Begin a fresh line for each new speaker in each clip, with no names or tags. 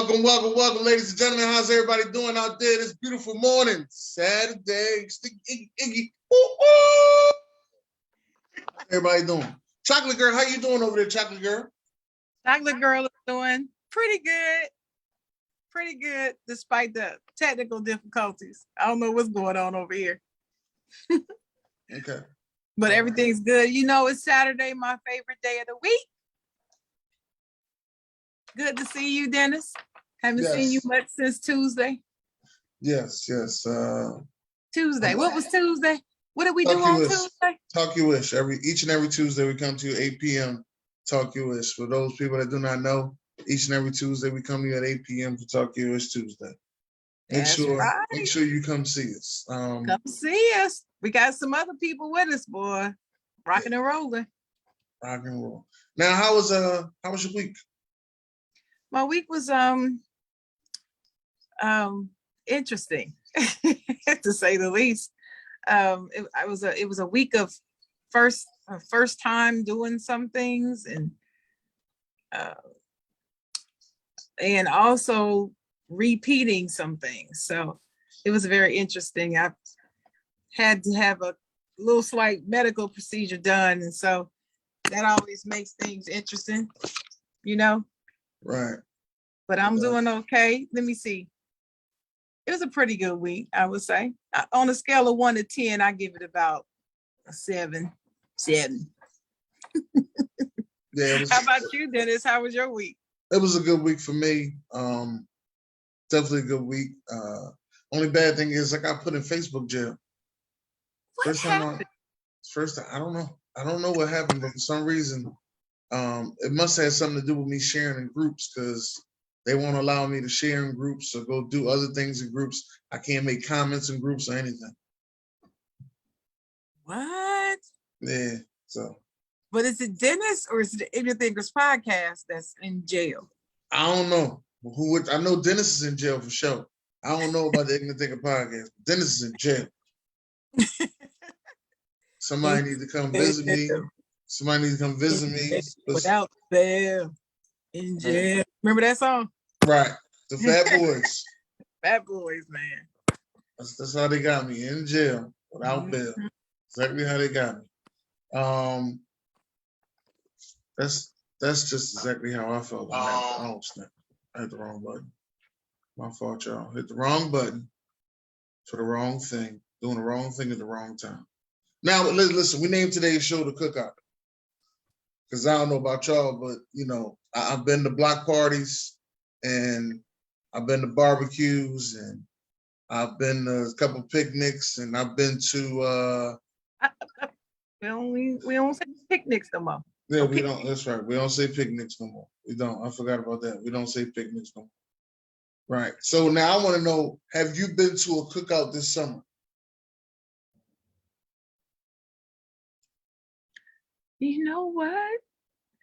Welcome, ladies and gentlemen. How's everybody doing out there this beautiful morning? Saturday. Iggy. Woo-woo! How's everybody doing? Chocolate Girl, how you doing over there, Chocolate Girl?
Chocolate Girl is doing pretty good. Pretty good, despite the technical difficulties. I don't know what's going on over here.
Okay.
But everything's good. You know, it's Saturday, my favorite day of the week. Good to see you, Dennis. Haven't seen you much since Tuesday.
Yes.
Tuesday. What was Tuesday? What did we do on Tuesday?
Talk You Wish. Each and every Tuesday we come to you 8 p.m. Talk You Wish. For those people that do not know, each and every Tuesday we come to you at 8 p.m. for Talk You Wish Tuesday. Make sure you come see us.
Come see us. We got some other people with us, boy. Rocking and rolling.
Rock and roll. Now, how was your week?
My week was interesting, to say the least. It was a week of first time doing some things and also repeating some things. So it was very interesting. I had to have a little slight medical procedure done, and so that always makes things interesting, you know.
Right.
But I'm doing okay. Let me see. It was a pretty good week, I would say. On a scale of 1 to 10, I give it about a 7.
Yeah.
How about you, Dennis? How was your week?
It was a good week for me. Definitely a good week. Only bad thing is I got put in Facebook jail. First time, I don't know. I don't know what happened, but for some reason, it must have something to do with me sharing in groups, because they won't allow me to share in groups or go do other things in groups. I can't make comments in groups or anything.
What?
Yeah. So.
But is it Dennis or is it the Ignorant Thinkers podcast that's in jail?
I don't know. I know Dennis is in jail for sure. I don't know about the Ignorant Thinker podcast. Dennis is in jail. Somebody needs to come visit me. Somebody needs to come visit me.
Without bail. In jail. Remember that song?
Right. The Fat Boys.
Fat Boys, man.
That's how they got me, in jail without bail. Exactly how they got me. That's just exactly how I felt. Oh snap! I hit the wrong button. My fault, y'all. Hit the wrong button for the wrong thing. Doing the wrong thing at the wrong time. Now, listen. We named today's show the Cookout, because I don't know about y'all, but you know, I've been to block parties, and I've been to barbecues, and I've been to a couple picnics, and I've been to.
We don't say picnics no more.
Yeah, we don't. That's right. We don't say picnics no more. We don't. I forgot about that. We don't say picnics no more. Right. So now I want to know: have you been to a cookout this summer?
You know what?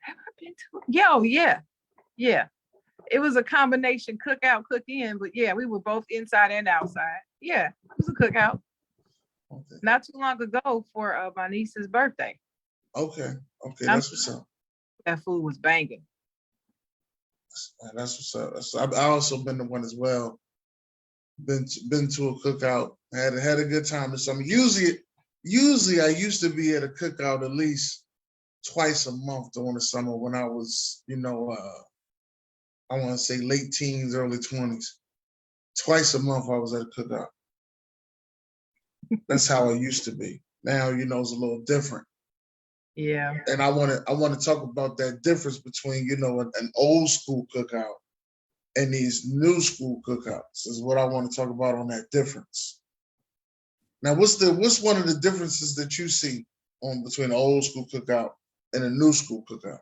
Have I been to? Yeah. It was a combination cookout, cook in, but yeah, we were both inside and outside. Yeah, it was a cookout. Okay. Not too long ago for my niece's birthday.
Okay, that's what's up.
That food was banging.
That's what's up. I also been to one as well. Been to a cookout. Had a good time this summer. Usually I used to be at a cookout at least twice a month during the summer when I was, I want to say late teens, early 20s. Twice a month I was at a cookout. That's how I used to be. Now, it's a little different.
Yeah.
And I want to talk about that difference between, an old school cookout and these new school cookouts is what I want to talk about on that difference. Now, what's one of the differences that you see between the old school cookout and a new school cookout?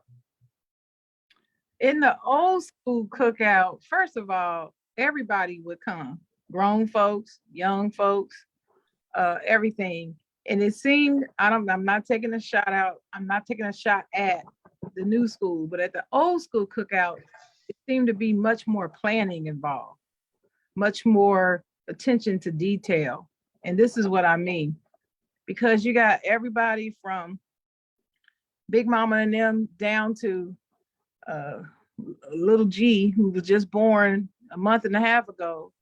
In the old school cookout, first of all, everybody would come. Grown folks, young folks, everything. And it seemed, I'm not taking a shot at the new school, but at the old school cookout, it seemed to be much more planning involved, much more attention to detail. And this is what I mean, because you got everybody from Big Mama and them down to little G, who was just born a month and a half ago,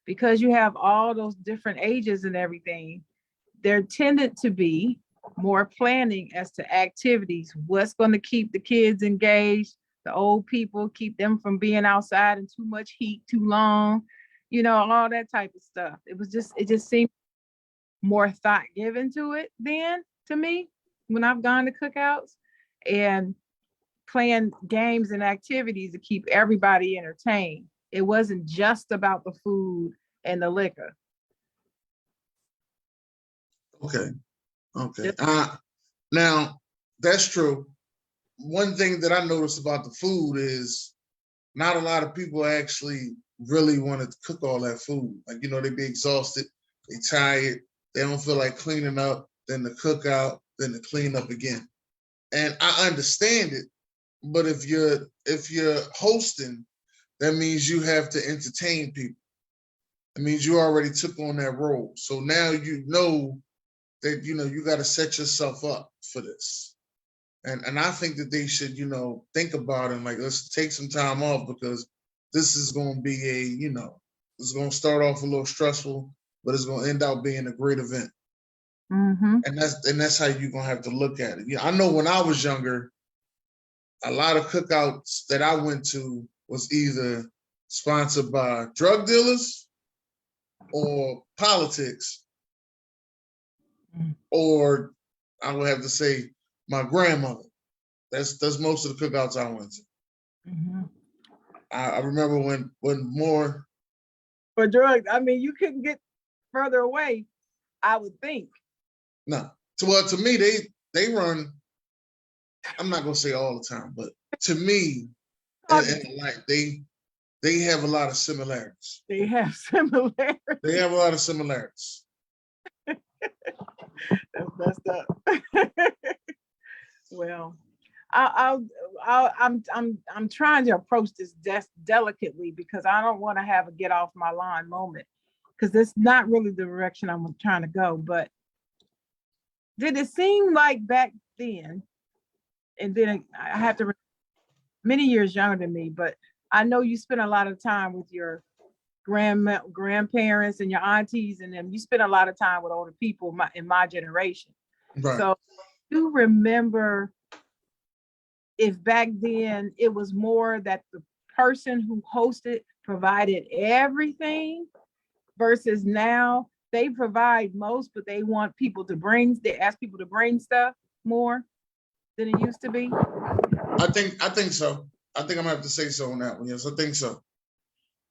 because you have all those different ages and everything, there tended to be more planning as to activities, what's going to keep the kids engaged, the old people, keep them from being outside in too much heat too long, all that type of stuff. It just seemed more thought given to it then, to me, when I've gone to cookouts and playing games and activities to keep everybody entertained. It wasn't just about the food and the liquor.
Okay. Now, that's true. One thing that I noticed about the food is not a lot of people actually really want to cook all that food. Like, they be exhausted, they tired, they don't feel like cleaning up, then the cook out, then the clean up again. And I understand it, but if you're hosting, that means you have to entertain people. It means you already took on that role. So now you know that you got to set yourself up for this. And I think that they should, think about it and like, let's take some time off, because this is going to be it's going to start off a little stressful, but it's going to end up being a great event.
Mm-hmm.
And that's how you're going to have to look at it. I know when I was younger, a lot of cookouts that I went to was either sponsored by drug dealers or politics, or I would have to say my grandmother. That's most of the cookouts I went to.
Mm-hmm.
I remember when more
for drugs. I mean, you couldn't get further away, I would think.
No, to me they run. I'm not gonna say all the time, but to me, they have a lot of similarities.
They have similarities.
They have a lot of similarities.
That's messed up. Well, I'm trying to approach this delicately, because I don't want to have a get off my line moment, because it's not really the direction I'm trying to go. But did it seem like back then, and then I have to, many years younger than me, but I know you spent a lot of time with your grandparents and your aunties and them. You spent a lot of time with older people in my generation.
Right.
So you remember if back then it was more that the person who hosted provided everything, versus now they provide most, but they ask people to bring stuff more than it used to be?
I think so. I think I'm gonna have to say so on that one. Yes, I think so.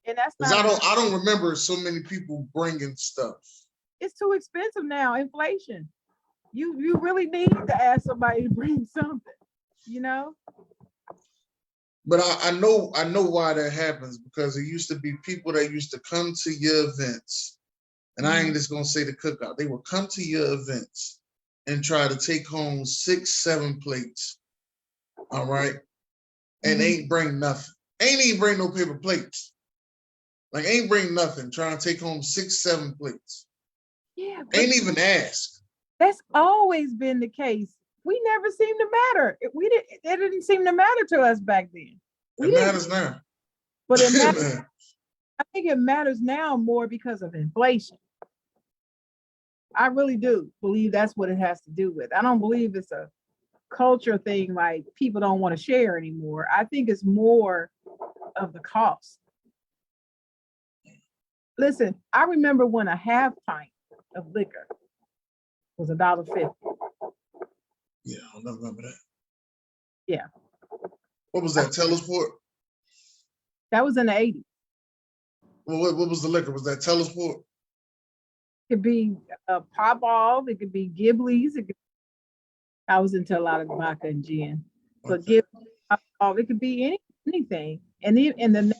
And that's
because I don't remember so many people bringing stuff.
It's too expensive now. Inflation. You really need to ask somebody to bring something,
But I know why that happens, because it used to be people that used to come to your events, and I ain't just gonna say the cookout. They would come to your events and try to take home 6-7 plates. All right. And ain't bring nothing. Ain't even bring no paper plates. Like, ain't bring nothing. Trying to take home 6-7 plates.
Yeah.
Ain't even ask.
That's always been the case. We never seemed to matter. It didn't seem to matter to us back then.
It matters now.
But it matters. I think it matters now more because of inflation. I really do believe that's what it has to do with. I don't believe it's a culture thing, like people don't want to share anymore. I think it's more of the cost. Listen, I remember when a half pint of liquor was $1.50.
Yeah, I remember that.
Yeah.
What was that? Telesport?
That was in the 80s.
Well, what was the liquor? Was that Telesport?
It could be Pop Off. It could be Ghiblis. I was into a lot of vodka and gin. But okay. Ghibli, it could be anything. And the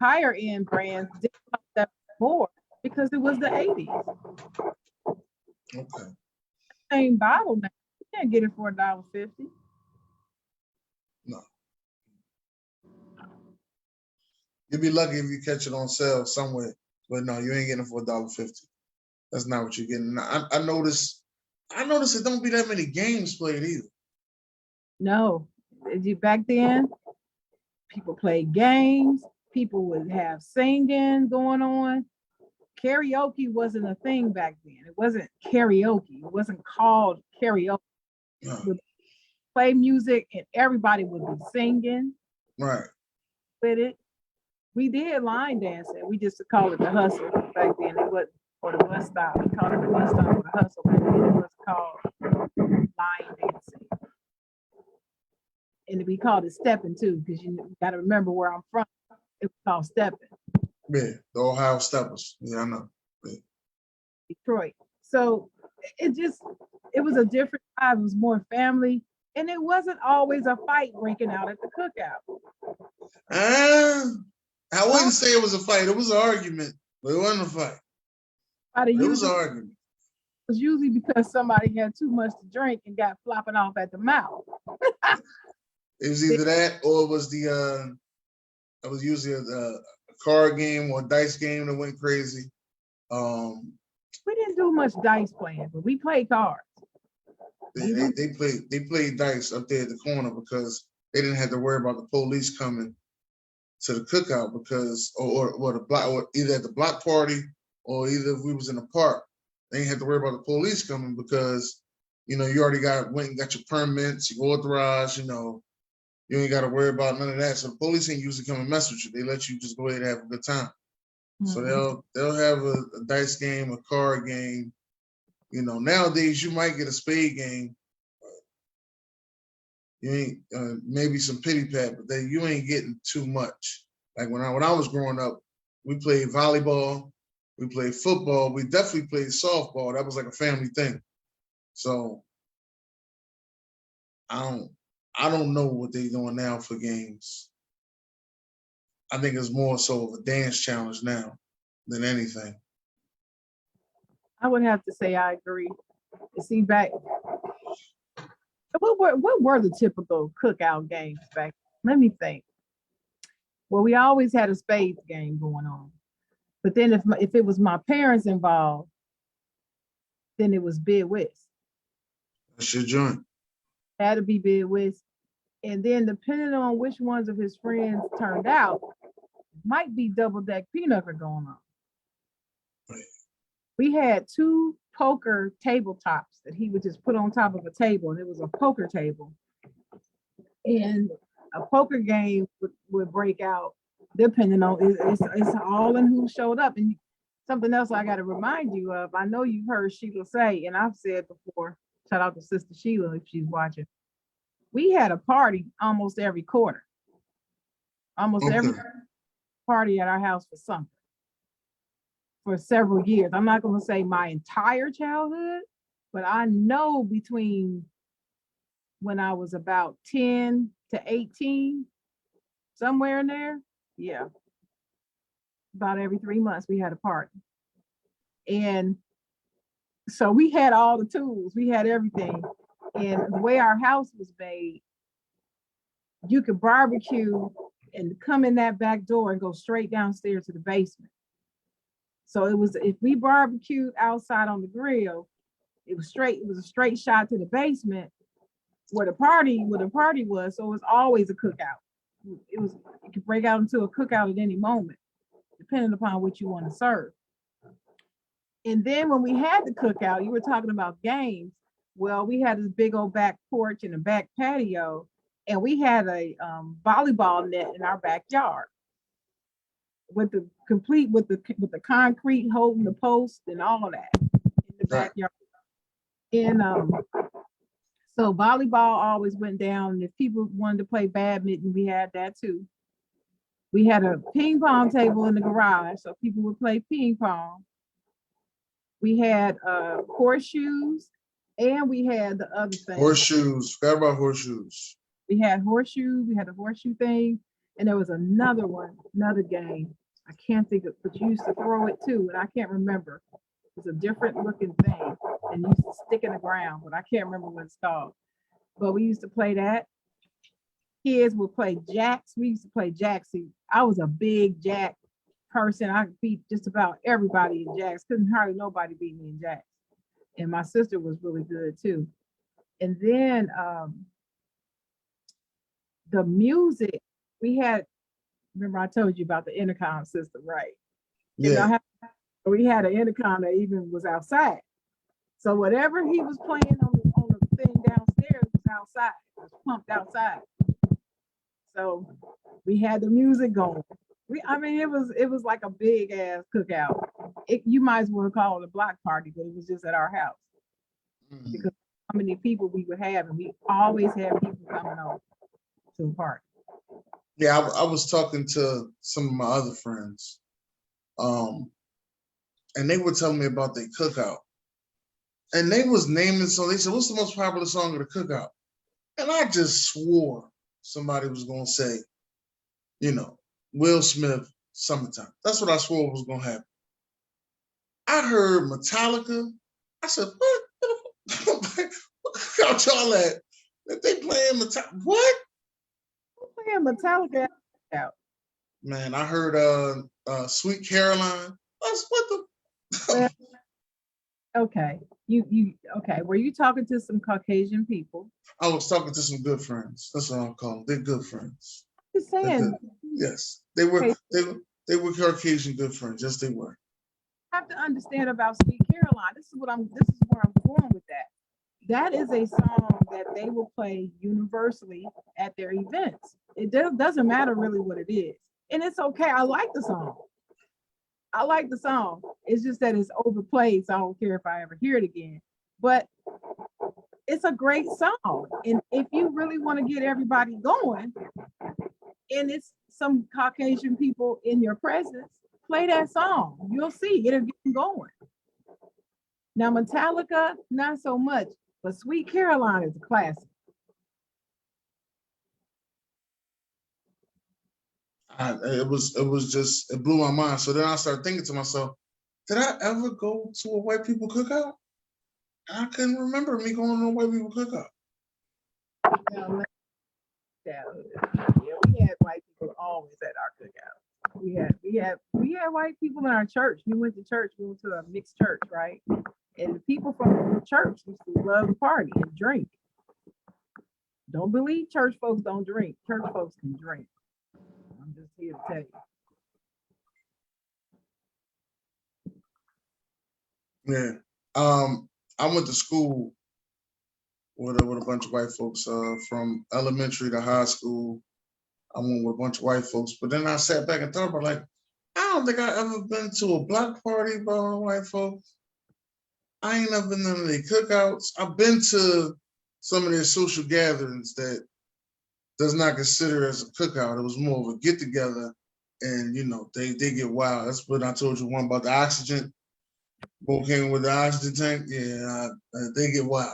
higher end brands did that more because it was the 80s.
Okay.
Same bottle now. You can't get it for $1.50.
No. You'd be lucky if you catch it on sale somewhere. But no, you ain't getting it for $1.50. That's not what you're getting. I noticed it don't be that many games played either.
No. Back then, People played games. People would have singing going on. Karaoke wasn't a thing back then. It wasn't karaoke. It wasn't called karaoke.
No.
Would play music and everybody would be singing
Right.
with it. We did line dancing. We just called it the hustle back then. It was or the bus stop. We called it the bus stop or the hustle back then. It was called line dancing. And we called it stepping too, because you got to remember where I'm from. It was called stepping.
Yeah, the Ohio Steppers. Yeah, I know. Yeah.
Detroit. So it was a different vibe. It was more family. And it wasn't always a fight breaking out at the cookout.
I wouldn't say it was a fight. It was an argument, but it wasn't a fight. It was an argument.
It was usually because somebody had too much to drink and got flopping off at the mouth.
It was either that or it was it was usually a card game or a dice game that went crazy.
We didn't do much dice playing, but we played cards.
They played dice up there at the corner because they didn't have to worry about the police coming to the cookout because or the block or either at the block party or either if we was in the park, they didn't have to worry about the police coming because you already went and got your permits, you authorized, you ain't got to worry about none of that. So the police ain't usually come and mess with you. They let you just go ahead and have a good time. Mm-hmm. So they'll have a dice game, a card game. Nowadays you might get a spade game. You ain't maybe some pity pat, but then you ain't getting too much. Like when I was growing up, we played volleyball, we played football, we definitely played softball. That was like a family thing. So I don't know what they're doing now for games. I think it's more so of a dance challenge now than anything.
I would have to say I agree. See, back what were the typical cookout games back? Let me think. Well, we always had a spades game going on, but then if it was my parents involved, then it was bid whist.
That's your joint.
Had to be bid whist, and then depending on which ones of his friends turned out, might be double deck pinochle going on. Right. We had 2 poker tabletops that he would just put on top of a table, and it was a poker table. And a poker game would break out depending on it's all in who showed up. And something else I got to remind you of. I know you've heard Sheila say, and I've said before. Shout out to Sister Sheila if she's watching. We had a party almost every quarter. Almost every party at our house for something. For several years. I'm not going to say my entire childhood, but I know between when I was about 10 to 18, somewhere in there, yeah. About every 3 months we had a party. And so we had all the tools, we had everything. And the way our house was made, you could barbecue and come in that back door and go straight downstairs to the basement. So it was, if we barbecued outside on the grill, it was a straight shot to the basement where the party was. So it was always a cookout. It could break out into a cookout at any moment, depending upon what you want to serve. And then when we had the cookout, you were talking about games. Well, we had this big old back porch and a back patio, and we had a volleyball net in our backyard. With the concrete holding the post and all of that in the backyard. And so volleyball always went down. If people wanted to play badminton, we had that too. We had a ping pong table in the garage, so people would play ping pong. We had horseshoes, and we had the other thing.
Horseshoes. Forgot about horseshoes.
We had horseshoes. We had a horseshoe thing. And there was another game. I can't think of, but you used to throw it too, and I can't remember. It's a different looking thing, and you used to stick in the ground, but I can't remember what it's called. But we used to play that. Kids would play jacks. We used to play jacks. See, I was a big jack person. I could beat just about everybody in jacks. Couldn't hardly nobody beat me in jacks. And my sister was really good too. And then the music we had, remember I told you about the intercom system, right? You know
Yeah.
how we had an intercom that even was outside. So whatever he was playing on the thing downstairs was outside, it was pumped outside. So we had the music going. I mean, it was like a big ass cookout. You might as well call it a block party, but it was just at our house because how many people we would have, and we always had people coming over to the party.
Yeah, I was talking to some of my other friends, and they were telling me about their cookout. And they was naming, so they said, what's the most popular song of the cookout? And I just swore somebody was going to say, Will Smith, Summertime. That's what I swore was going to happen. I heard Metallica. I said, what? What cookout y'all at? That they playing Metallica? What?
Playing Metallica out.
Man, I heard Sweet Caroline. What the?
Okay. You okay. Were you talking to some Caucasian people?
I was talking to some good friends. That's what I'll call them. They're good friends.
Just saying.
Yes, they were.
Okay.
They were Caucasian good friends. Yes, they were.
Have to understand about Sweet Caroline. This is where I'm going with that. That is a song that they will play universally at their events. It doesn't matter really what it is. And it's okay. I like the song. It's just that it's overplayed, so I don't care if I ever hear it again. But it's a great song. And if you really want to get everybody going, and it's some Caucasian people in your presence, play that song. You'll see it'll get them going. Now, Metallica, not so much, but Sweet Caroline is a classic.
It blew my mind. So then I started thinking to myself, did I ever go to a white people cookout? I couldn't remember me going to a white people cookout.
Yeah, we had white people always at our cookout. We had white people in our church. We went to a mixed church, right? And the people from the church used to love to party and drink. Don't believe church folks don't drink. Church folks can drink. I'm just here to tell you.
Yeah. I went to school with a bunch of white folks from elementary to high school. I went with a bunch of white folks, but then I sat back and thought about I don't think I ever been to a block party by white folks. I ain't never been to any cookouts. I've been to some of their social gatherings that does not consider as a cookout. It was more of a get together, and they get wild. That's what I told you one about the oxygen. Both came with the oxygen tank. Yeah, they get wild.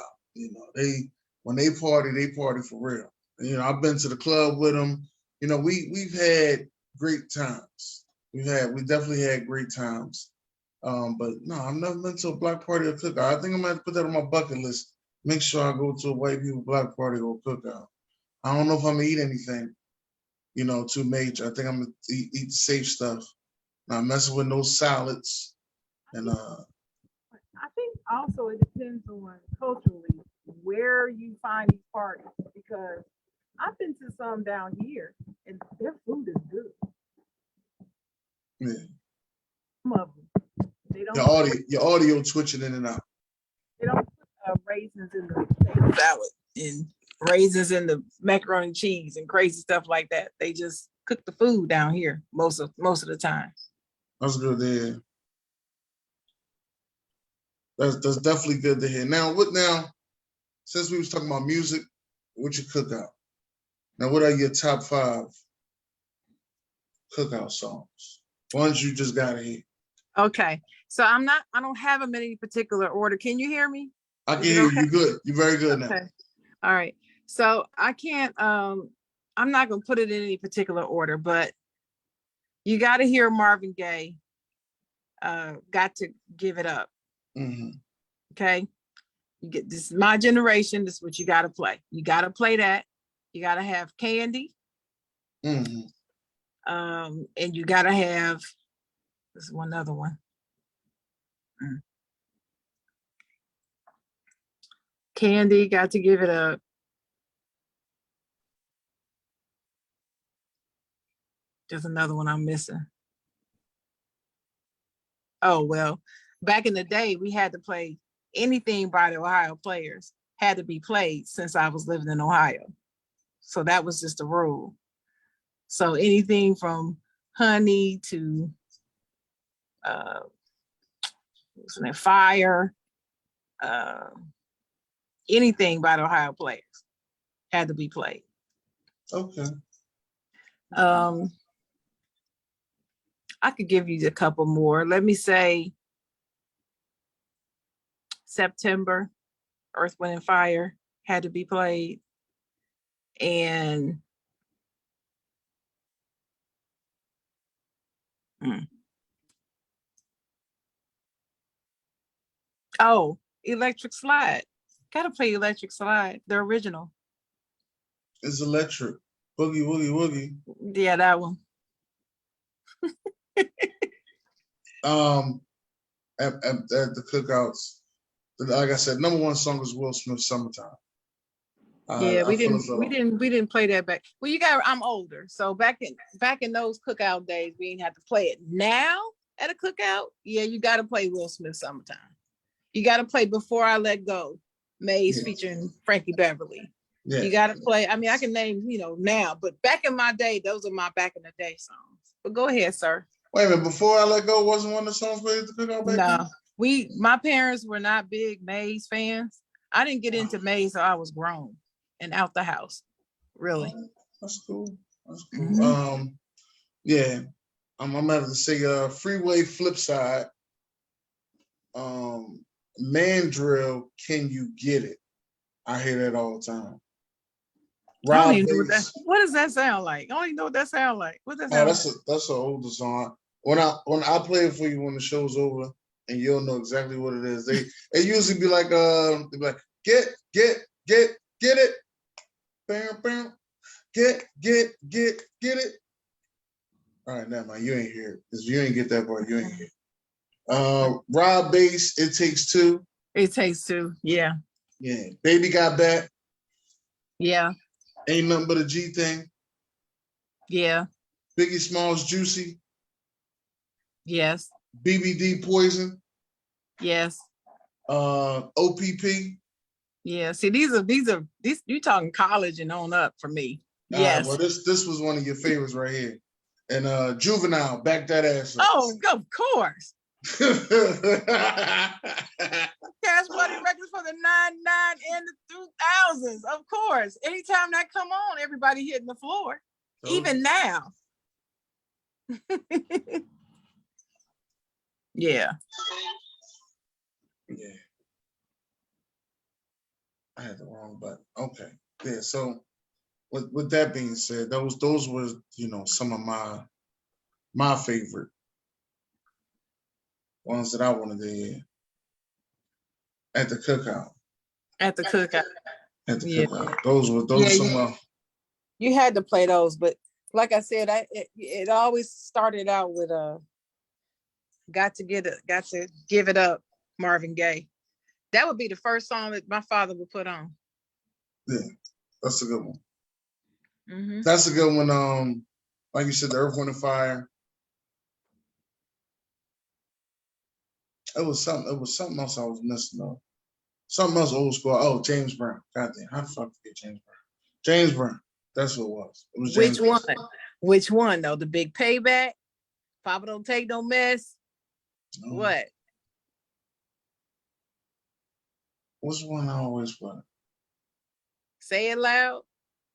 When they party for real. And, I've been to the club with them. We've had great times. We definitely had great times. But no, I've never been to a black party or cookout. I think I'm gonna have to put that on my bucket list. Make sure I go to a white people black party or cookout. I don't know if I'm gonna eat anything, too major. I think I'm gonna eat the safe stuff. Not messing with no salads. And
I think also it depends on culturally where you find these parties, because I've been to some down here and their food is good.
yeah.
Some of them. They don't
Your audio twitching in and out.
They don't put raisins in the potato salad and raisins in the macaroni and cheese and crazy stuff like that. They just cook the food down here most of the time.
That's good to hear. That's definitely good to hear. Now, since we was talking about music, what you cookout? Now, what are your top 5 cookout songs? Ones you just got to hear.
Okay. So I don't have them in any particular order. Can you hear me?
I can hear you good. You're very good now.
Okay. All right. So I can't, I'm not going to put it in any particular order, but you got to hear Marvin Gaye, Got to Give It Up.
Mm-hmm.
Okay. This is my generation. This is what you got to play. You got to play that. You got to have Candy.
Mm-hmm.
And you got to have, this is one other one. Candy, Got to Give It Up. There's another one I'm missing. Oh, well, back in the day, we had to play anything by the Ohio Players had to be played since I was living in Ohio. So that was just the rule. So anything from Honey to Fire, anything by the Ohio Players had to be played.
Okay.
I could give you a couple more. Let me say September, Earth, Wind, and Fire had to be played. And oh, Electric Slide. Gotta play Electric Slide, the original.
It's electric. Boogie, woogie, woogie.
Yeah, that one.
At the cookouts, like I said, number one song is Will Smith's "Summertime."
Yeah, we didn't play that back. Well, I'm older, so back in those cookout days, we didn't have to play it. Now at a cookout, yeah, you got to play Will Smith's "Summertime." You got to play Before I Let Go, Maze featuring Frankie Beverly. Yeah. You got to play. I mean, I can name now, but back in my day, those are my back in the day songs. But go ahead, sir.
Wait a minute, Before I Let Go wasn't one of the songs played at the cookout back then?
No, my parents were not big Maze fans. I didn't get into Maze until I was grown and out the house. Really.
That's cool. That's cool. Mm-hmm. Yeah, I'm gonna have to say Freeway Flipside, Mandrill, Can You Get It? I hear that all the time.
What does that sound like? I don't even know what that sound like. What does that sound like?
That's an older song. When I play it for you when the show's over, and you'll know exactly what it is. It usually be like get it, bam bam, get it. All right, now man, you ain't here because you ain't get that part. You ain't here. Rob Bass, It Takes Two.
It Takes Two. Yeah.
Yeah. Baby Got Back.
Yeah.
Ain't Nothing But a G Thing.
Yeah.
Biggie Smalls, Juicy.
Yes.
BBD, Poison.
Yes.
OPP.
Yeah. See, these you talking college and on up for me. Yes.
Well, this was one of your favorites right here. And Juvenile, Back That Ass Up.
Oh, of course. Cash Money Records for the 99 and the 2000s, of course. Anytime that come on, everybody hitting the floor. Even now. Yeah.
Yeah. I had the wrong button. Okay. Yeah. So with that being said, those were some of my favorite ones that I wanted to hear at the cookout.
At the cookout.
At the cookout. Those were some.
You had to play those, but like I said, it always started out with got to give it up, Marvin Gaye. That would be the first song that my father would put on.
Yeah, that's a good one.
Mm-hmm.
That's a good one. Like you said, the Earth, Wind, and Fire. It was something else I was missing though. Something else old school. Oh, James Brown. Goddamn, how the fuck forget James Brown? James Brown. That's what it was. It was James
Brown. Which one though? The Big Payback? Papa Don't Take No Mess? No. What?
What's one I always play?
Say It Loud.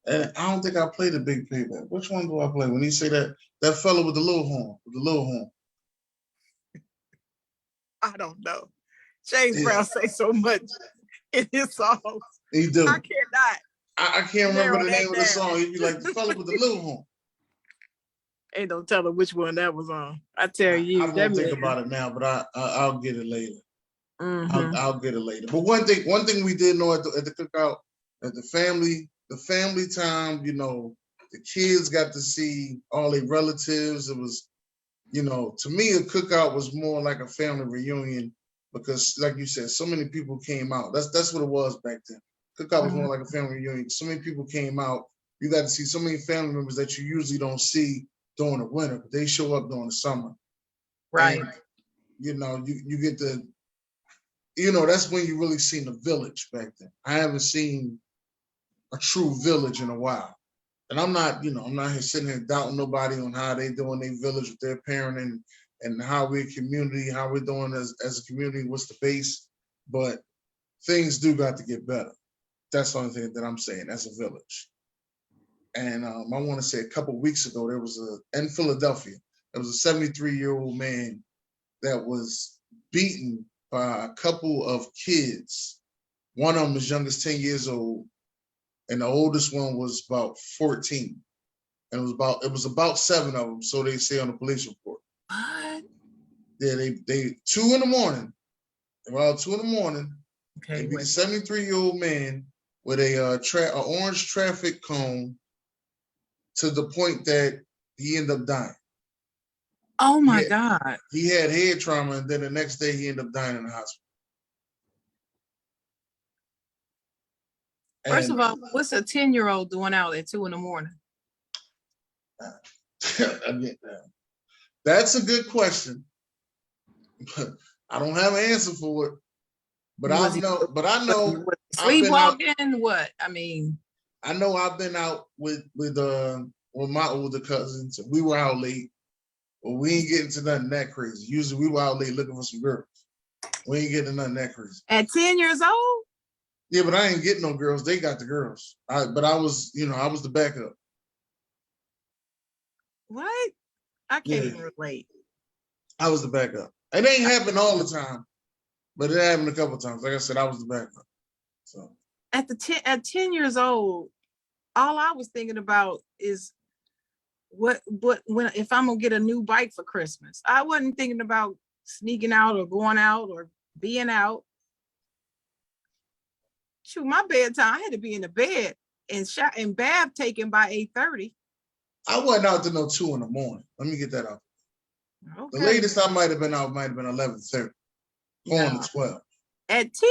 And I don't think I played the Big Payback. Which one do I play? When you say that fellow with the little horn,
I don't know. James Brown say so much in his songs.
He do.
I cannot.
I can't remember the name of the song. He'd be like the fellow with the little horn.
Ain't no telling which one that was on. I tell you.
I won't think about it now, but I'll get it later.
Mm-hmm.
I'll get it later. But one thing we did know at the cookout, at the family time, the kids got to see all their relatives. It was, to me, a cookout was more like a family reunion because, like you said, so many people came out. That's what it was back then. Cookout was more like a family reunion. So many people came out. You got to see so many family members that you usually don't see during the winter, but they show up during the summer.
Right.
And, you get the, that's when you really seen the village back then. I haven't seen a true village in a while. And I'm not here sitting here doubting nobody on how they doing their village with their parenting and how we're a community, how we're doing as a community, what's the base. But things do got to get better. That's the only thing that I'm saying as a village. And I want to say a couple of weeks ago, there was in Philadelphia, there was a 73-year-old man that was beaten by a couple of kids. One of them as young as 10 years old, and the oldest one was about 14. And it was about 7 of them, so they say on the police report.
What?
Yeah, they 2 in the morning. Around 2 in the morning,
Okay.
they beat a 73-year-old man with a orange traffic cone to the point that he ended up dying.
Oh my God.
He had head trauma, and then the next day he ended up dying in the hospital.
First of all, what's a 10-year-old doing out at 2 in the morning?
I get that. That's a good question. I don't have an answer for it. But I know.
Sleepwalking? What? I mean,
I know I've been out with my older cousins. We were out late. Well, we ain't getting to nothing that crazy. Usually we were out late looking for some girls. We ain't getting to nothing that crazy.
At 10 years old?
Yeah, but I ain't getting no girls. They got the girls. I was the backup.
What? I can't even relate.
I was the backup. It ain't happened all the time, but it happened a couple of times. Like I said, I was the backup. So
at 10 years old, all I was thinking about is if I'm gonna get a new bike for Christmas. I wasn't thinking about sneaking out or going out or being out. Shoot, my bedtime, I had to be in the bed and bath taken by 8:30.
I wasn't out to no 2 in the morning. Let me get that out. Okay. The latest I might have been out might have been 11:30, going to 12.
At 10?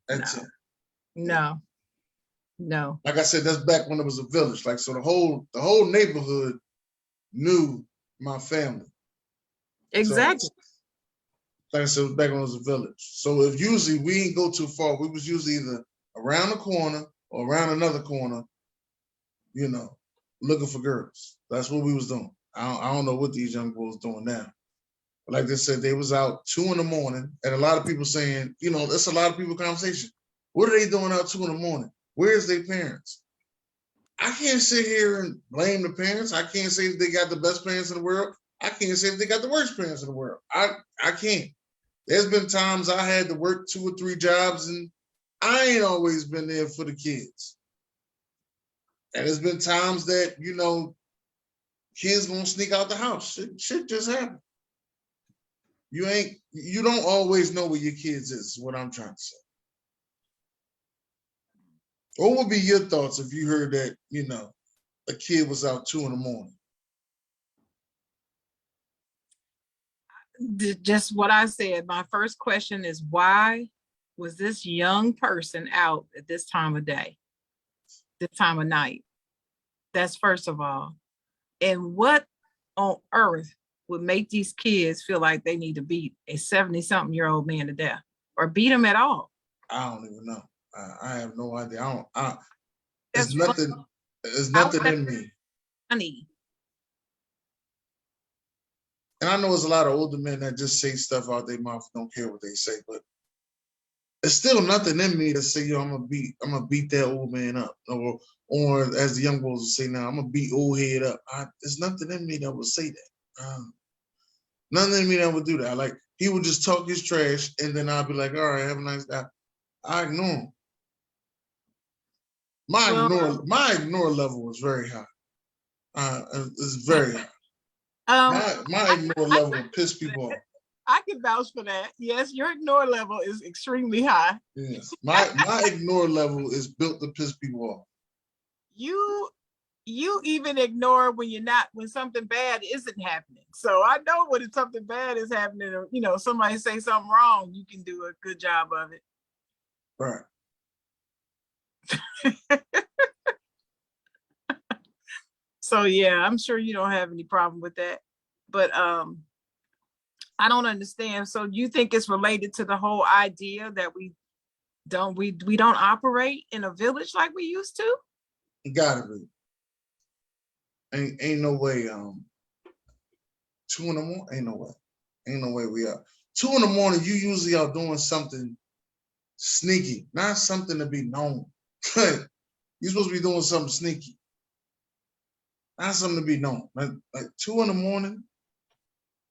At 10.
No. No.
Like I said, that's back when it was a village. Like, so the whole neighborhood knew my family.
Exactly.
So, like I said, it was back when it was a village. So if usually we didn't go too far, we was usually either around the corner or around another corner, looking for girls. That's what we was doing. I don't know what these young boys doing now. But like they said, they was out 2 in the morning, and a lot of people saying, that's a lot of people conversation. What are they doing out 2 in the morning? Where's their parents? I can't sit here and blame the parents. I can't say that they got the best parents in the world. I can't say that they got the worst parents in the world. I can't. There's been times I had to work 2 or 3 jobs, and I ain't always been there for the kids. And there's been times that, kids gonna sneak out the house. Shit just happened. You don't always know where your kids is what I'm trying to say. What would be your thoughts if you heard that, a kid was out 2 in the morning?
Just what I said. My first question is, why was this young person out at this time of day, this time of night? That's first of all. And what on earth would make these kids feel like they need to beat a 70-something-year-old man to death or beat him at all?
I don't even know. I have no idea. There's nothing in me.
Funny.
And I know there's a lot of older men that just say stuff out their mouth, don't care what they say, but there's still nothing in me to say, I'm gonna beat that old man up. Or as the young boys will say now, I'm gonna beat old head up. There's nothing in me that would say that. Nothing in me that would do that. Like, he would just talk his trash, and then I'd be like, all right, have a nice day. I ignore him. My ignore level was very high. It's very high. My ignore level would piss people off.
I can vouch for that. Yes, your ignore level is extremely high.
Yes, my ignore level is built to piss people off.
You even ignore when something bad isn't happening. So I know when something bad is happening, or somebody say something wrong, you can do a good job of it.
Right.
So yeah, I'm sure you don't have any problem with that. But I don't understand. So you think it's related to the whole idea that we don't operate in a village like we used to?
It gotta be. Ain't no way. 2 in the morning, ain't no way. Ain't no way we are. 2 in the morning, you usually are doing something sneaky, not something to be known. You're supposed to be doing something sneaky, not something to be known. Like 2 in the morning.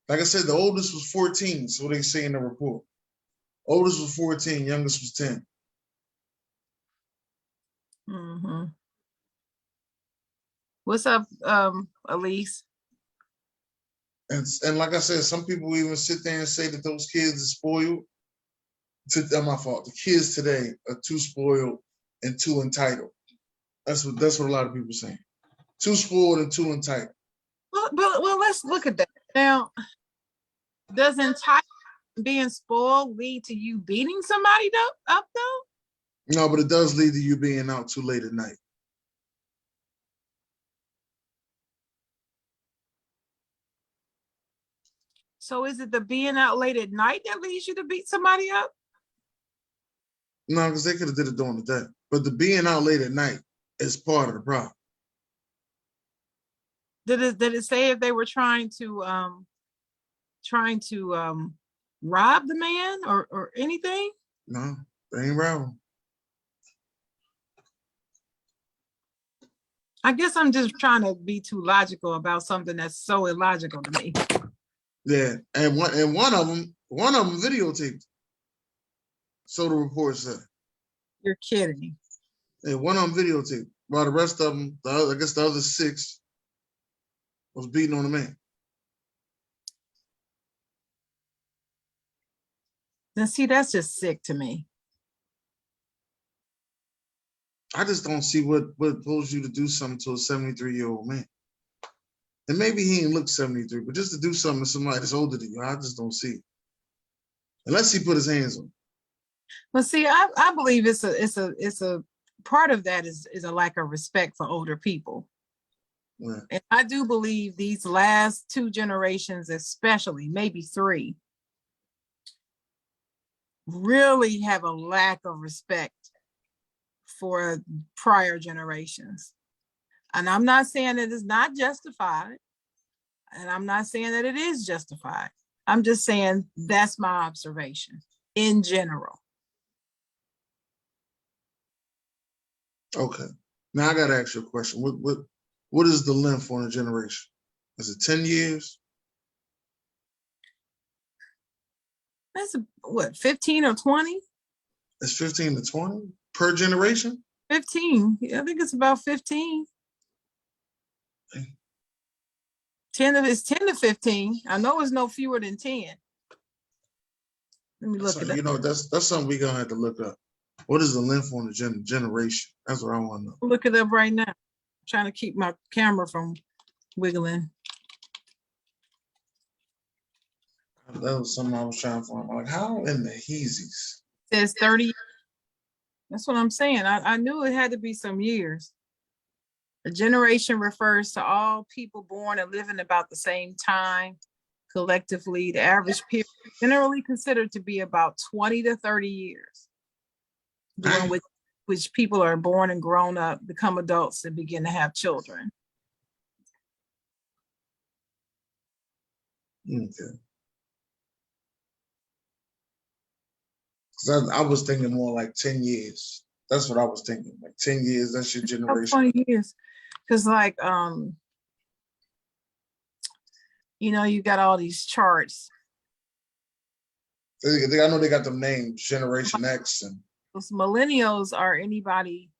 Like I said, the oldest was 14, so they say in the report. Oldest was 14, youngest was 10.
Mm-hmm. What's up, Elise?
And like I said, some people even sit there and say that those kids are spoiled. That's my fault. The kids today are too spoiled and too entitled. That's what a lot of people are saying. Too spoiled and too entitled.
Well, let's look at that. Now, does being spoiled lead to you beating somebody up though?
No, but it does lead to you being out too late at night.
So is it the being out late at night that leads you to beat somebody up?
No, because they could have did it during the day. But the being out late at night is part of the problem.
Did it say if they were trying to rob the man or anything?
No, they ain't robbing.
I guess I'm just trying to be too logical about something that's so illogical to me.
Yeah, and one of them videotaped. So the report said.
You're kidding.
Yeah, one of them videotaped. While the rest of them, I guess the other 6 was beating on the man.
Now see, that's just sick to me.
I just don't see what pulls you to do something to a 73-year-old man. And maybe he ain't look 73, but just to do something to somebody that's older than you, I just don't see it. Unless he put his hands on it.
Well, see, I believe it's a part of that is a lack of respect for older people. Yeah. And I do believe these last 2 generations, especially maybe 3, really have a lack of respect for prior generations. And I'm not saying that it's not justified, and I'm not saying that it is justified. I'm just saying that's my observation in general.
Okay. Now I gotta ask you a question. What is the length on a generation? Is it 10 years?
That's what, 15 or 20?
It's 15 to 20 per generation?
15. I think it's about 15. 10 to 15. I know it's no fewer than 10. Let me look it up.
You know, that's something we're gonna have to look up. What is the length on the generation? That's what I want to know.
Look it up right now. I'm trying to keep my camera from wiggling.
That was something I was trying to find. Like, how in the heezies?
It says 30. That's what I'm saying. I knew it had to be some years. A generation refers to all people born and living about the same time. Collectively, the average period generally considered to be about 20 to 30 years, during which people are born and grown up, become adults, and begin to have children.
Okay. I was thinking more like 10 years. That's what I was thinking. Like 10 years, that's your generation.
20 years. Because like, you know, you got all these charts.
I know they got them names, Generation X. And
those millennials are anybody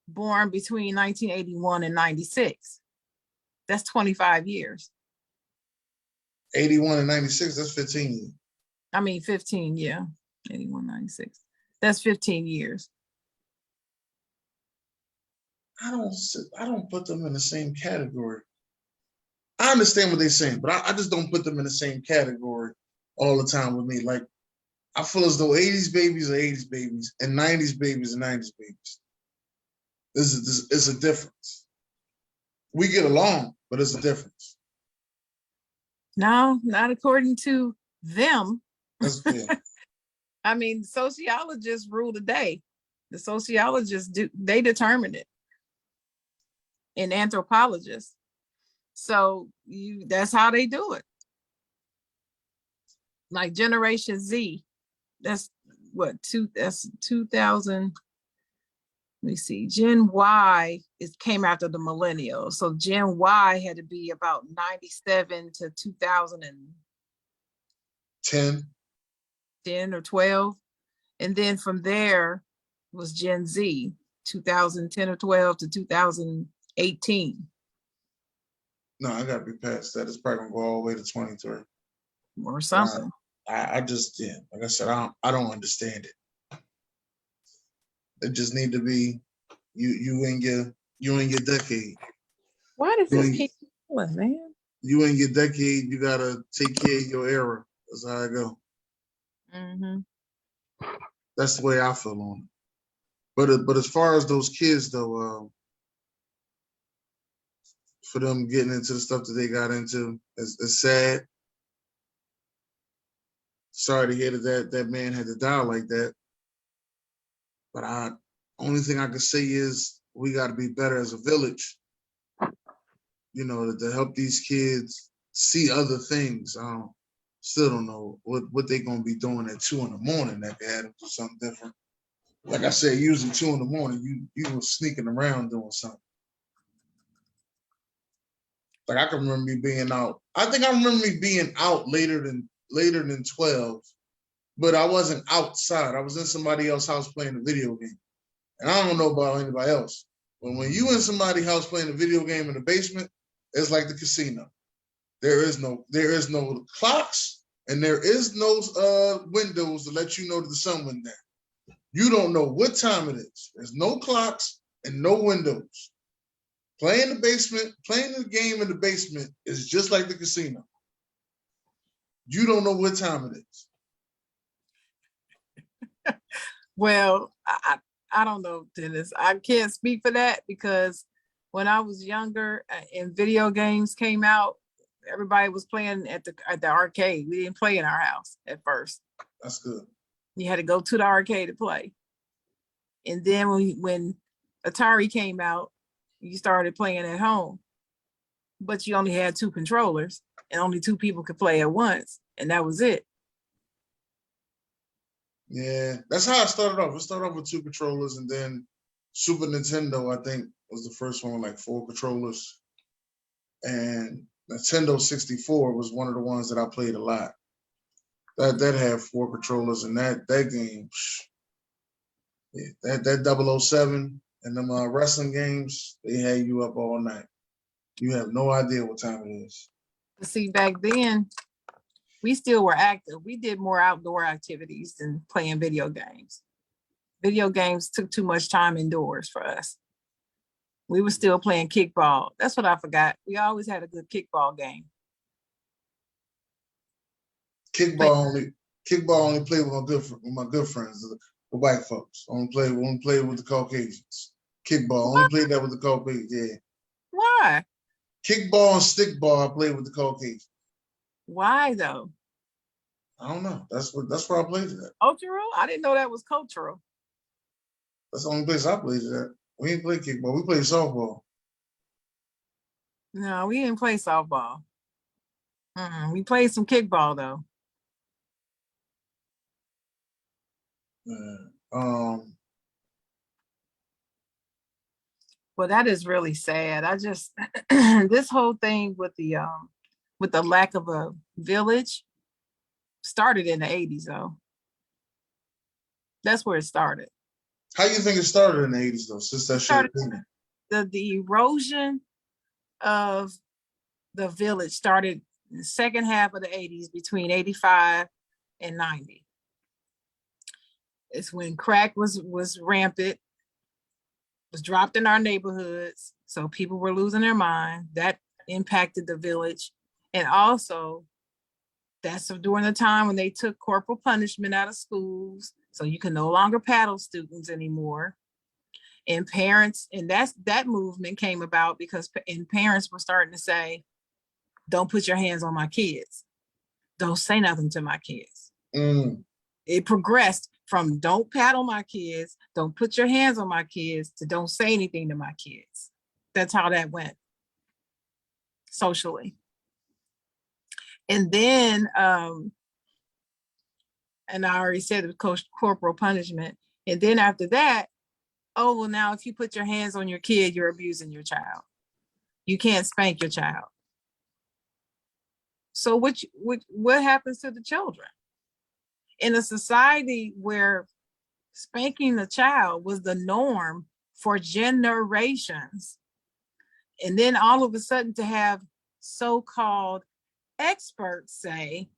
born between 1981 and 96. That's 25 years.
81 and 96, that's 15 years.
I mean, 15, yeah. 81, 96. That's 15 years.
I don't put them in the same category. I understand what they're saying, but I just don't put them in the same category all the time with me. Like, I feel as though 80s babies are 80s babies and 90s babies are 90s babies. There's a difference. We get along, but it's a difference.
No, not according to them.
That's fair.
I mean, sociologists rule the day. The sociologists they determine it, and anthropologists. So that's how they do it. Like Generation Z, that's 2000. Let me see. Gen Y came after the millennials. So Gen Y had to be about 97 to 2010 or 12. And then from there was Gen Z, 2010 or 12 to 2018.
No, I gotta be past that. It's probably gonna go all the way to 23.
Or something.
I just, yeah, like I said, I don't understand it. It just need to be you in your decade.
Why does this keep going, man?
You in your decade, you gotta take care of your era. That's how I go.
Mm-hmm.
That's the way I feel on it. But as far as those kids though, for them getting into the stuff that they got into, it's sad. Sorry to hear that man had to die like that. But only thing I can say is we got to be better as a village, to help these kids see other things. Still don't know what they're going to be doing at 2 a.m. that they had to do something different. Like I said, usually 2 a.m, you were sneaking around doing something. Like I can remember me being out. I think I remember me being out later than 12, but I wasn't outside. I was in somebody else's house playing a video game. And I don't know about anybody else, but when you in somebody's house playing a video game in the basement, it's like the casino. There is no clocks and there is no windows to let you know that the sun went down. You don't know what time it is. There's no clocks and no windows. Playing the game in the basement is just like the casino. You don't know what time it is.
Well, I don't know, Dennis. I can't speak for that because when I was younger and video games came out, everybody was playing at the arcade. We didn't play in our house at first.
That's good.
You had to go to the arcade to play. And then when Atari came out, you started playing at home. But you only had 2 controllers and only 2 people could play at once. And that was it.
Yeah, that's how it started off. It started off with 2 controllers, and then Super Nintendo, I think, was the first one with like 4 controllers. And Nintendo 64 was one of the ones that I played a lot. That had 4 controllers, and that game, that 007 and them wrestling games, they had you up all night. You have no idea what time it is.
See, back then, we still were active. We did more outdoor activities than playing video games. Video games took too much time indoors for us. We were still playing kickball. That's what I forgot. We always had a good kickball game.
Kickball only played with my good friends, the white folks. Only played with the Caucasians. Kickball only played that with the Caucasians. Yeah.
Why?
Kickball and stickball, I played with the Caucasians.
Why though?
I don't know. That's where I played it at.
Cultural? I didn't know that was cultural.
That's the only place I played it at. We didn't play kickball. We played softball.
No, we didn't play softball. We played some kickball though. Well, that is really sad. I just this whole thing with the lack of a village started in the 80s though. That's where it started.
How do you think it started in the 80s though, since that shit?
The erosion of the village started in the second half of the 80s between 85 and 90. It's when crack was rampant, was dropped in our neighborhoods. So people were losing their mind. That impacted the village. And also, that's during the time when they took corporal punishment out of schools. So you can no longer paddle students anymore. And parents, and that movement came about because parents were starting to say, don't put your hands on my kids. Don't say nothing to my kids. It progressed from don't paddle my kids, don't put your hands on my kids, to don't say anything to my kids. That's how that went socially. And then, and I already said it was corporal punishment. And then after that, oh, well, now if you put your hands on your kid, you're abusing your child. You can't spank your child. So what happens to the children? In a society where spanking a child was the norm for generations, and then all of a sudden to have so-called experts say,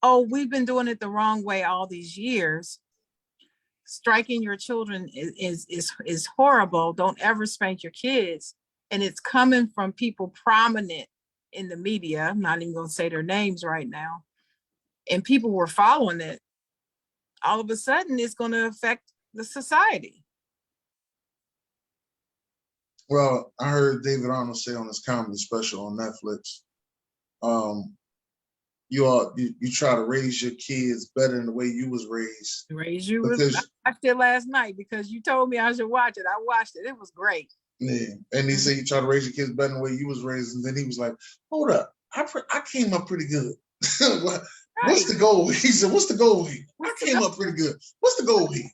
oh, we've been doing it the wrong way all these years. Striking your children is horrible. Don't ever spank your kids. And it's coming from people prominent in the media. I'm not even going to say their names right now. And people were following it. All of a sudden, it's going to affect the society.
Well, I heard David Arnold say on his comedy special on Netflix, you try to raise your kids better than the way you was raised.
Raise you because I watched it last night because you told me I should watch it. I watched it. It was great.
Yeah, and he said you try to raise your kids better than the way you was raised, and then he was like, "Hold up, I came up pretty good. What's the goal?" He said, "What's the goal here? I came up pretty good. What's the goal here?"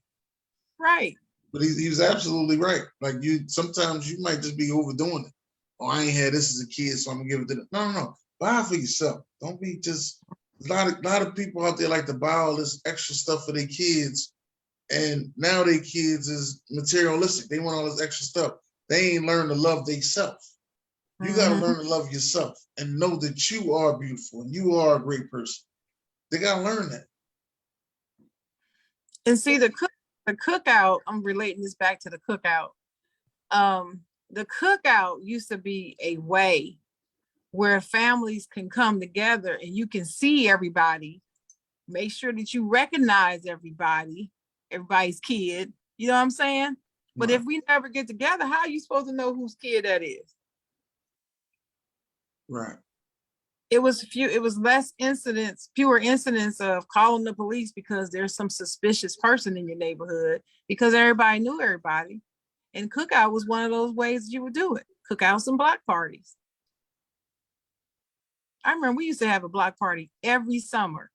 Right.
But he was absolutely right. Like sometimes you might just be overdoing it. Oh, I ain't had this as a kid, so I'm gonna give it to them. No. Buy it for yourself. Don't be just a lot of people out there like to buy all this extra stuff for their kids, and now their kids is materialistic. They want all this extra stuff. They ain't learned to love themselves. You gotta learn to love yourself and know that you are beautiful and you are a great person. They gotta learn that.
And see the cookout, I'm relating this back to the cookout. The cookout used to be a way where families can come together and you can see everybody, make sure that you recognize everybody's kid. You know what I'm saying? But if we never get together, how are you supposed to know whose kid that is?
Right.
It was fewer incidents of calling the police because there's some suspicious person in your neighborhood, because everybody knew everybody. And cookout was one of those ways that you would do it. Cookouts and block parties. I remember we used to have a block party every summer.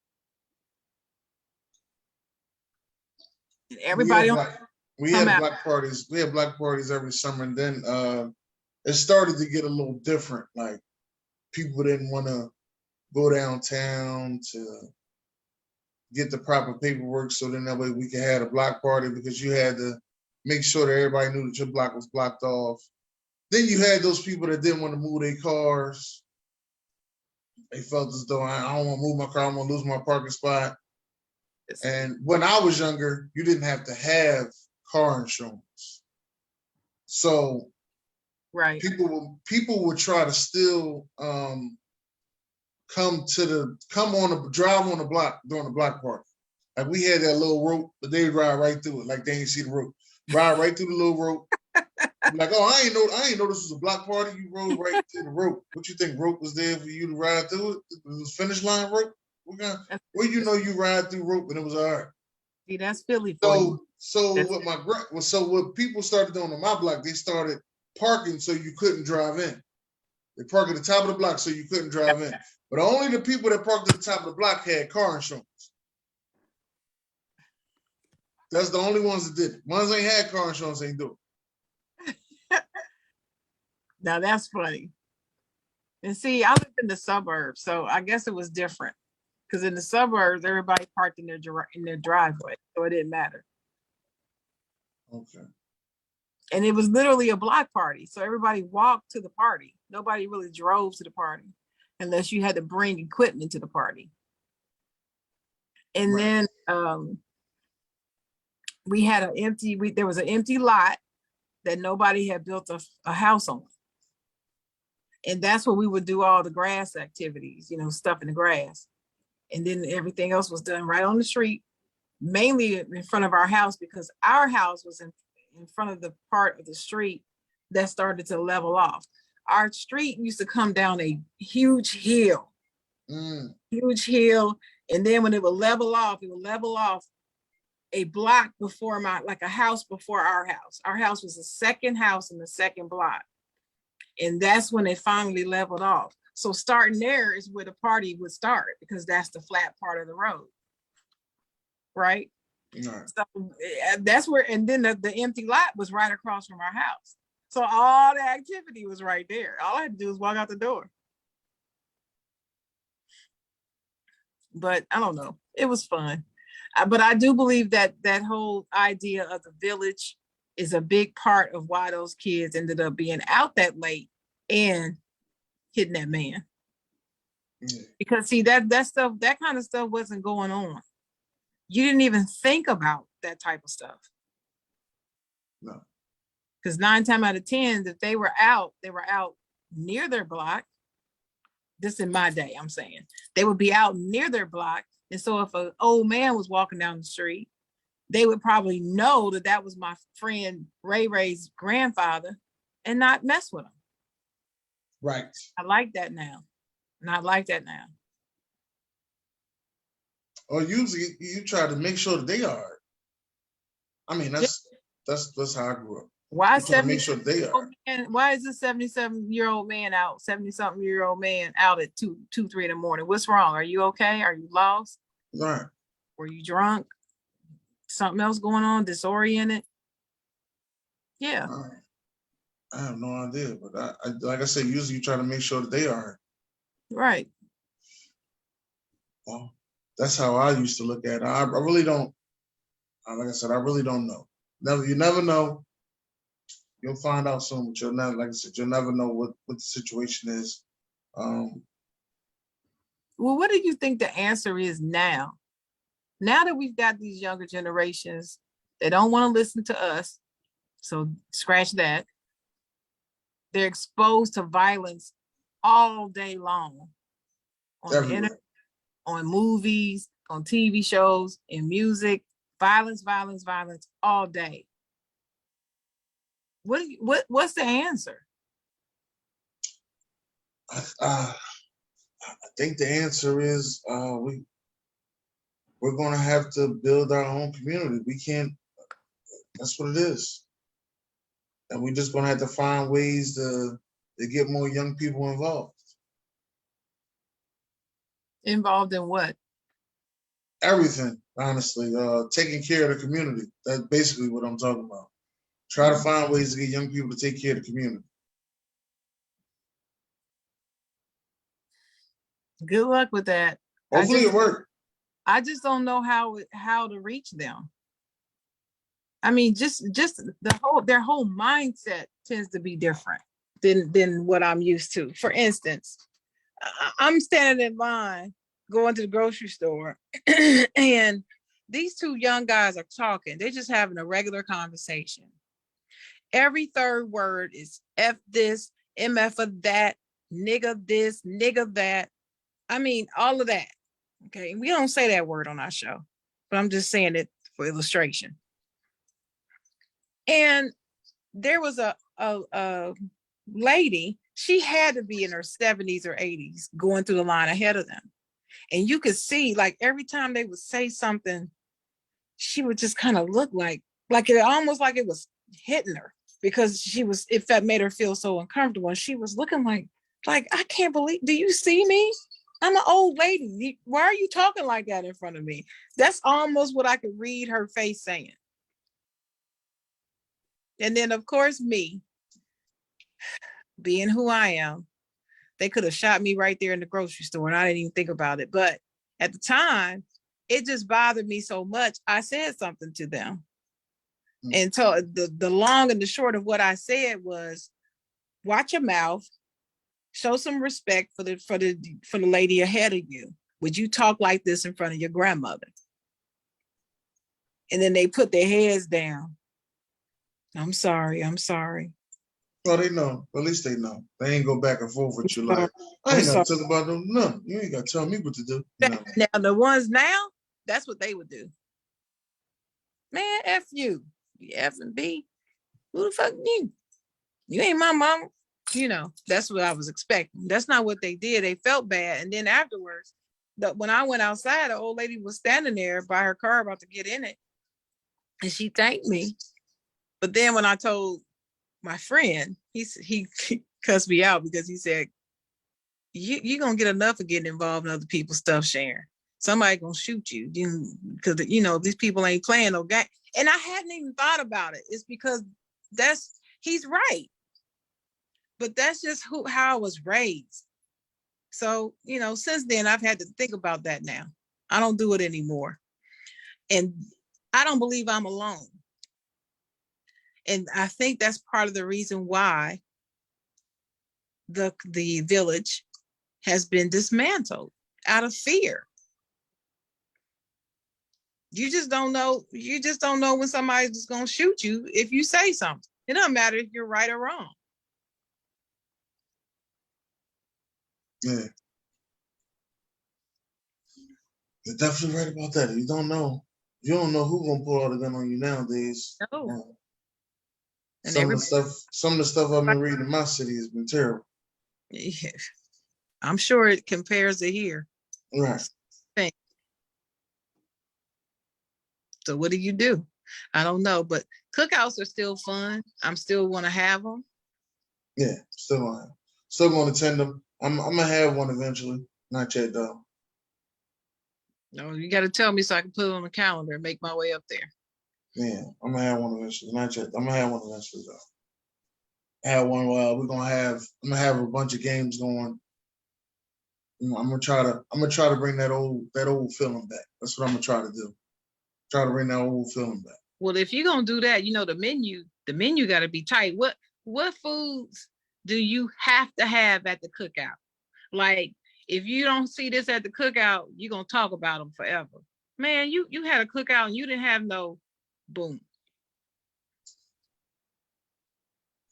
Everybody
we had block parties. We had block parties every summer, and then it started to get a little different. Like people didn't want to go downtown to get the proper paperwork, so then that way we could have a block party, because you had to make sure that everybody knew that your block was blocked off. Then you had those people that didn't want to move their cars. They felt as though I don't want to move my car, I'm gonna lose my parking spot. And when I was younger, you didn't have to have car insurance. So
right,
people would try to still drive on the block during the block party. Like we had that little rope, but they ride right through it, like they ain't see the rope. Ride right through the little rope. Like, oh, I ain't know this was a block party. You rode right through the rope. What you think rope was there for you to ride through it? It was finish line rope. Well, you know, you ride through rope and it was all right.
See, that's Philly for you.
So what people started doing on my block, they started parking so you couldn't drive in. They park at the top of the block so you couldn't drive in. But only the people that parked at the top of the block had car insurance. That's the only ones that did it. Ones that ain't had car insurance ain't do it.
Now that's funny. And see, I lived in the suburbs, so I guess it was different. Because in the suburbs, everybody parked in their driveway, so it didn't matter.
Okay.
And it was literally a block party, so everybody walked to the party. Nobody really drove to the party, unless you had to bring equipment to the party. And right. Then we had there was an empty lot that nobody had built a house on. And that's where we would do all the grass activities, you know, stuff in the grass. And then everything else was done right on the street, mainly in front of our house, because our house was in front of the part of the street that started to level off. Our street used to come down a huge hill, huge hill. And then when it would level off, a block before like a house before our house. Our house was the second house in the second block. And that's when it finally leveled off. So starting there is where the party would start, because that's the flat part of the road. Right? So that's where, and then the empty lot was right across from our house. So all the activity was right there. All I had to do was walk out the door. But I don't know. It was fun. But I do believe that that whole idea of the village is a big part of why those kids ended up being out that late and hitting that man. Yeah. Because see, that kind of stuff wasn't going on. You didn't even think about that type of stuff. No. Because 9 times out of 10, if they were out near their block. This in my day, I'm saying. They would be out near their block. And so if an old man was walking down the street, they would probably know that that was my friend Ray Ray's grandfather and not mess with him.
Right.
I like that now. Not like that now.
Or usually you try to make sure that they are. I mean, that's how I grew up.
Why
make sure they are?
Why is this 77-year-old man out, 70-something-year-old man out at 2, 3 in the morning? What's wrong? Are you okay? Are you lost?
Right.
Were you drunk? Something else going on? Disoriented? Yeah.
I have no idea, but I like I said, usually you try to make sure that they are.
Right.
Well, that's how I used to look at it. I really don't. Like I said, I really don't know. You never know. You'll find out soon, but you'll never, like I said, you'll never know what the situation is.
Well, what do you think the answer is now? Now that we've got these younger generations, they don't want to listen to us. So scratch that. They're exposed to violence all day long on the internet, on movies, on TV shows, in music, violence all day. What's the answer?
I think the answer is we're going to have to build our own community. We can't. That's what it is, and we're just going to have to find ways to get more young people involved.
Involved in what?
Everything, honestly. Taking care of the community. That's basically what I'm talking about. Try to find ways to get young people to take care of the community.
Good luck with that.
Hopefully it works.
I just don't know how to reach them. I mean, just their whole mindset tends to be different than what I'm used to. For instance, I'm standing in line going to the grocery store, and these two young guys are talking. They're just having a regular conversation. Every third word is F this, MF of that, nigga this, nigga that. I mean, all of that. Okay. We don't say that word on our show, but I'm just saying it for illustration. And there was a lady, she had to be in her 70s or 80s going through the line ahead of them. And you could see, like, every time they would say something, she would just kind of look like it almost like it was hitting her, because it made her feel so uncomfortable. And she was looking like, I can't believe, do you see me? I'm an old lady. Why are you talking like that in front of me? That's almost what I could read her face saying. And then, of course, me, being who I am, they could have shot me right there in the grocery store, and I didn't even think about it. But at the time, it just bothered me so much, I said something to them. And so the long and the short of what I said was, watch your mouth, show some respect for the lady ahead of you. Would you talk like this in front of your grandmother? And then they put their heads down. I'm sorry.
Well, they know. At least they know. They ain't go back and forth with you like, I ain't got to talk about them. No, you ain't got to tell me what to do. No.
Now, the ones now, that's what they would do. Man, F you. You F and B. Who the fuck you? You ain't my mama. You know, that's what I was expecting. That's not what they did. They felt bad. And then afterwards, when I went outside, the old lady was standing there by her car about to get in it. And she thanked me. But then when I told my friend, he cussed me out because he said, you're going to get enough of getting involved in other people's stuff, Sharon. Somebody going to shoot you because, you know, these people ain't playing no game. And I hadn't even thought about it. It's because he's right. But that's just how I was raised. So, you know, since then, I've had to think about that now. I don't do it anymore. And I don't believe I'm alone. And I think that's part of the reason why the village has been dismantled out of fear. You just don't know. You just don't know when somebody's just going to shoot you if you say something. It doesn't matter if you're right or wrong.
Yeah. You're definitely right about that. You don't know. You don't know who's gonna pull out a gun on you nowadays.
No.
Some of the stuff I've been reading in my city has been terrible.
Yeah. I'm sure it compares to here.
Right.
So what do? I don't know, but cookouts are still fun. I'm still going to have them.
Yeah, still going to attend them. I'm gonna have one eventually. Not yet though.
No, you got to tell me so I can put it on the calendar and make my way up there.
Yeah, I'm gonna have one eventually. Not yet. I'm gonna have one eventually though. I have one. I'm gonna have a bunch of games going. You know, I'm gonna try to bring that old feeling back. That's what I'm gonna try to do. Try to bring that old feeling back.
Well, if you're gonna do that, you know the menu got to be tight. What foods do you have to have at the cookout? Like, if you don't see this at the cookout, you're gonna talk about them forever. Man, you had a cookout and you didn't have no boom.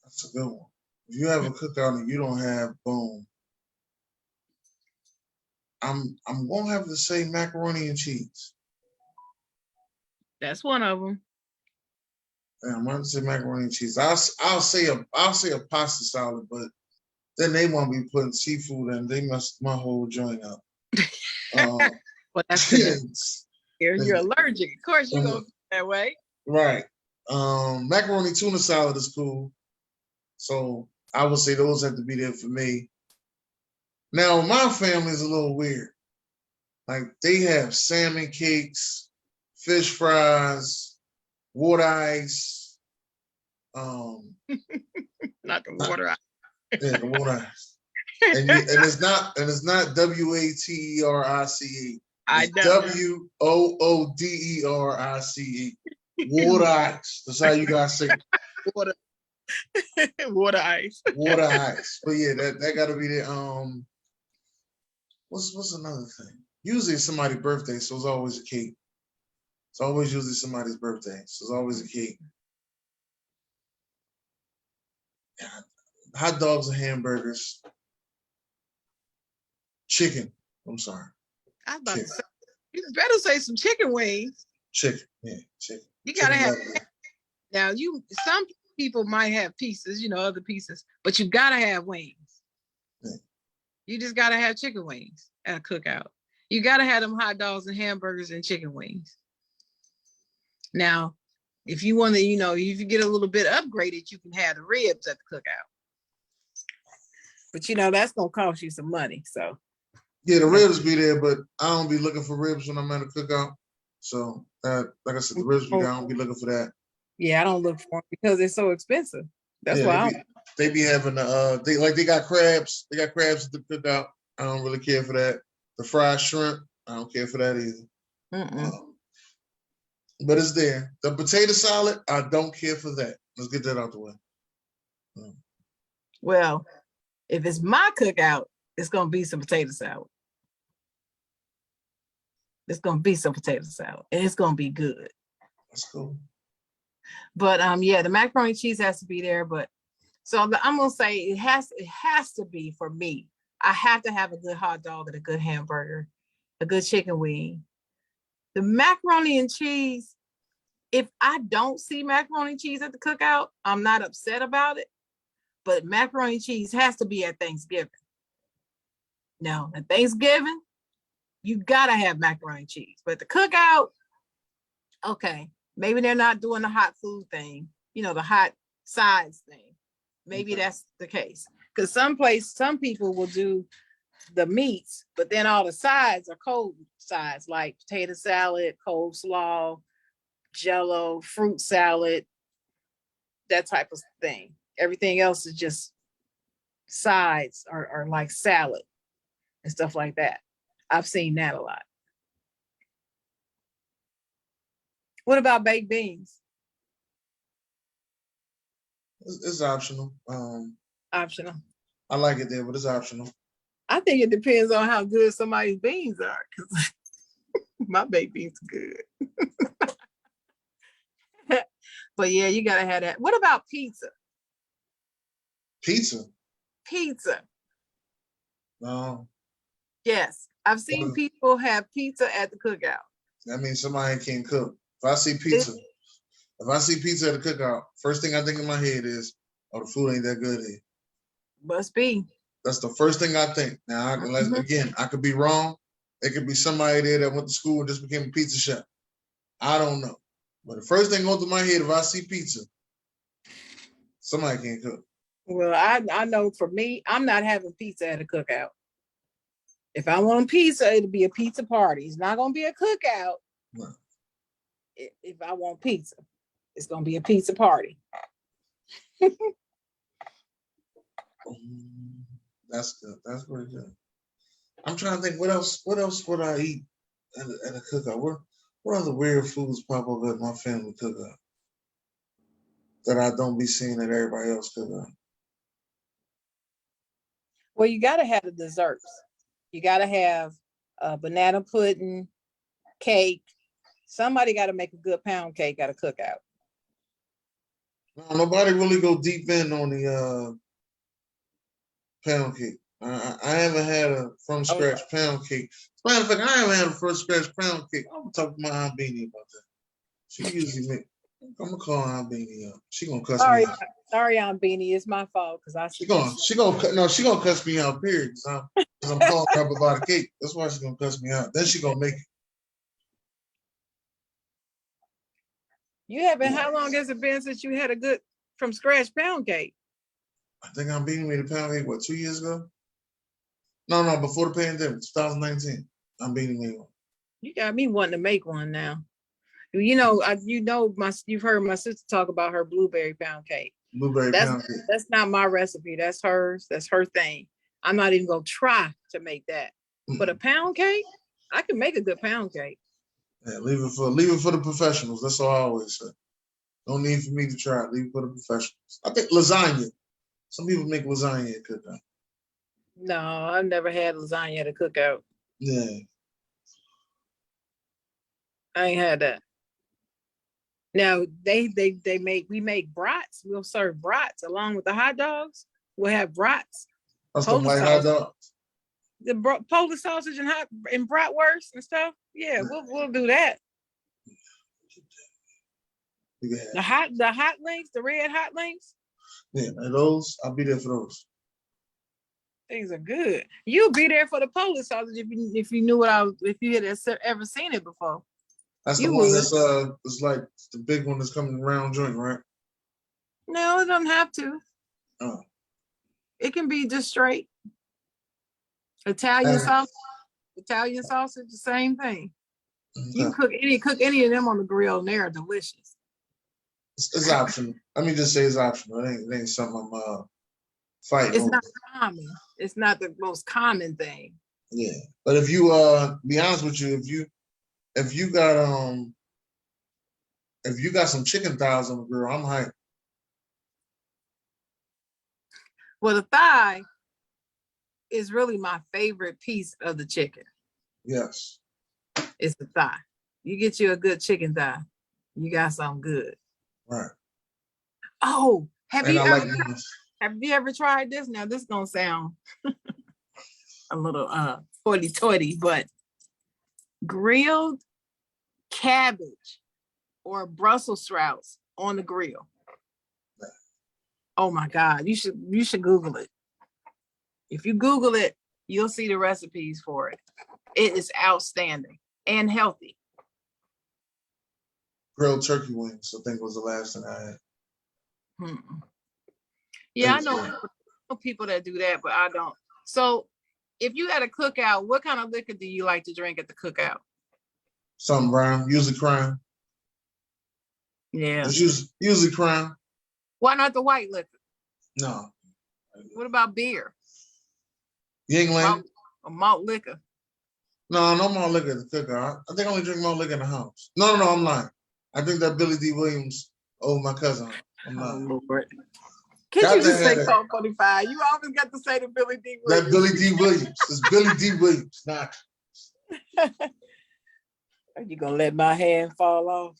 That's a good one. If you have a cookout and you don't have boom, I'm gonna have to say macaroni and cheese.
That's one of them.
Yeah, I'm gonna say macaroni and cheese. I'll say a pasta salad, but then they want to be putting seafood in. They mess my whole joint up.
Well, that's because you're allergic. Of course, you're gonna feel that way.
Right. Macaroni tuna salad is cool. So I would say those have to be there for me. Now my family is a little weird. Like they have salmon cakes, fish fries, water ice.
Not the water ice.
Yeah, the water ice. And it's not WATERICE.
I know.
WOODERICE. Water ice. That's how you guys say it.
Water ice.
Water ice. But yeah, that gotta be the what's another thing? Usually it's somebody's birthday, so it's always a cake. It's always usually somebody's birthday, so it's always a cake. Hot dogs and hamburgers. Chicken. I'm sorry.
I was about to say, you better say some chicken wings.
Chicken. Yeah, chicken.
You gotta have. Now some people might have pieces, other pieces, but you gotta have wings. Yeah. You just gotta have chicken wings at a cookout. You gotta have them hot dogs and hamburgers and chicken wings. Now, if you want to, if you get a little bit upgraded, you can have the ribs at the cookout. But that's gonna cost you some money. So
yeah, the ribs be there, but I don't be looking for ribs when I'm at a cookout. So like I said, the ribs be there. I don't be looking for that.
Yeah, I don't look for them because they're so expensive. That's why
they be having they got crabs. They got crabs at the cookout. I don't really care for that. The fried shrimp, I don't care for that either. But it's there. The potato salad, I don't care for that. Let's get that out the way.
Well, if it's my cookout, it's gonna be some potato salad. It's gonna be some potato salad, and it's gonna be good.
That's cool.
But the macaroni and cheese has to be there. But so I'm gonna say it has to be for me. I have to have a good hot dog and a good hamburger, a good chicken wing. The macaroni and cheese, if I don't see macaroni and cheese at the cookout, I'm not upset about it. But macaroni and cheese has to be at Thanksgiving. No, at Thanksgiving, you gotta have macaroni and cheese. But the cookout, okay, maybe they're not doing the hot food thing, the hot sides thing. Maybe that's the case. Because some people will do the meats, but then all the sides are cold sides, like potato salad, coleslaw, jello, fruit salad, that type of thing. Everything else is just sides or like salad and stuff like that. I've seen that a lot. What about baked beans?
It's optional.
Optional.
I like it there, but it's optional.
I think it depends on how good somebody's beans are, because my baked beans are good. But yeah, you gotta have that. What about pizza?
Pizza? No.
Yes, I've seen people have pizza at the cookout.
That means somebody can't cook. If I see pizza at the cookout, first thing I think in my head is, oh, the food ain't that good here.
Must be.
That's the first thing I think. Now, again, I could be wrong. It could be somebody there that went to school and just became a pizza chef. I don't know. But the first thing goes through my head, if I see pizza, somebody can't cook.
Well, I know for me, I'm not having pizza at a cookout. If I want pizza, it'll be a pizza party. It's not going to be a cookout.
No.
If I want pizza, it's going to be a pizza party.
That's good. That's pretty good. I'm trying to think what else would I eat at a cookout? What other weird foods pop up at my family cookout that I don't be seeing at everybody else cookout?
Well, you got to have the desserts. You got to have banana pudding, cake. Somebody got to make a good pound cake at a cookout.
No, nobody really go deep in on the pound cake. I haven't had a from scratch pound cake. As a matter of fact, I haven't had a from scratch pound cake. I'm gonna talk to my Aunt Beanie about that. She usually make. I'm gonna call Aunt Beanie up. She gonna cuss me out.
Sorry, Aunt Beanie. It's my fault because she
gonna cuss me out. Period. Because I'm calling her up about a cake. That's why she's gonna cuss me out. Then she gonna make it.
You haven't. How long has it been since you had a good from scratch pound cake?
I think Aunt Beanie made a pound cake. What, 2 years ago? No, before the pandemic, 2019. Aunt Beanie made one.
You got me wanting to make one now. You've heard my sister talk about her blueberry pound cake.
Pound cake.
That's not my recipe. That's hers. That's her thing. I'm not even gonna try to make that. But a pound cake, I can make a good pound cake.
Yeah, leave it for the professionals. That's all I always say. No need for me to try it. Leave it for the professionals. I think lasagna. Some people make lasagna at cookout.
No, I've never had lasagna at a cookout.
Yeah.
I ain't had that. Now we make brats. We'll serve brats along with the hot dogs. We'll have brats.
That's the white hot dogs.
The Polish sausage and bratwurst and stuff. Yeah, we'll do that. The hot links, the red hot links.
Yeah, and those, I'll be there for those.
Things are good. You'll be there for the Polish sausage if you knew if you had ever seen it before.
That's the one that's it's like the big one that's coming round joint, right?
No, it doesn't have to.
Oh.
It can be just straight. Italian sausage, the same thing. Okay. You can cook any of them on the grill, and they are delicious.
It's optional. Let me just say it's optional. It ain't something I'm fighting.
It's not common. It's not the most common thing.
Yeah, but if you be honest with you, if you got some chicken thighs on the grill, I'm hyped.
Well, the thigh is really my favorite piece of the chicken.
Yes.
It's the thigh. You get you a good chicken thigh, you got something good.
Right.
Oh, have you ever tried this? Now this is gonna sound a little hoity-toity, but grilled cabbage or Brussels sprouts on the grill. Oh my God, you should Google it. If you Google it, you'll see the recipes for it. It is outstanding and healthy.
Grilled turkey wings, I think, was the last thing I had.
Yeah, I know people that do that, but I don't. So if you had a cookout, what kind of liquor do you like to drink at the cookout?
Something brown, usually Crown.
Yeah.
It's usually Crown.
Why not the white liquor?
No.
What about beer?
Yingling.
Malt liquor.
No malt liquor at the cookout. I think I only drink malt liquor in the house. No, I'm lying. I drink that Billy D. Williams over my cousin. I'm lying.
Oh, Lord. Can't you just say Colt 45? You always got to say the Billy D. Williams.
That Billy D. Williams. It's Billy D. Williams. Not.
Are you gonna let my hand fall off?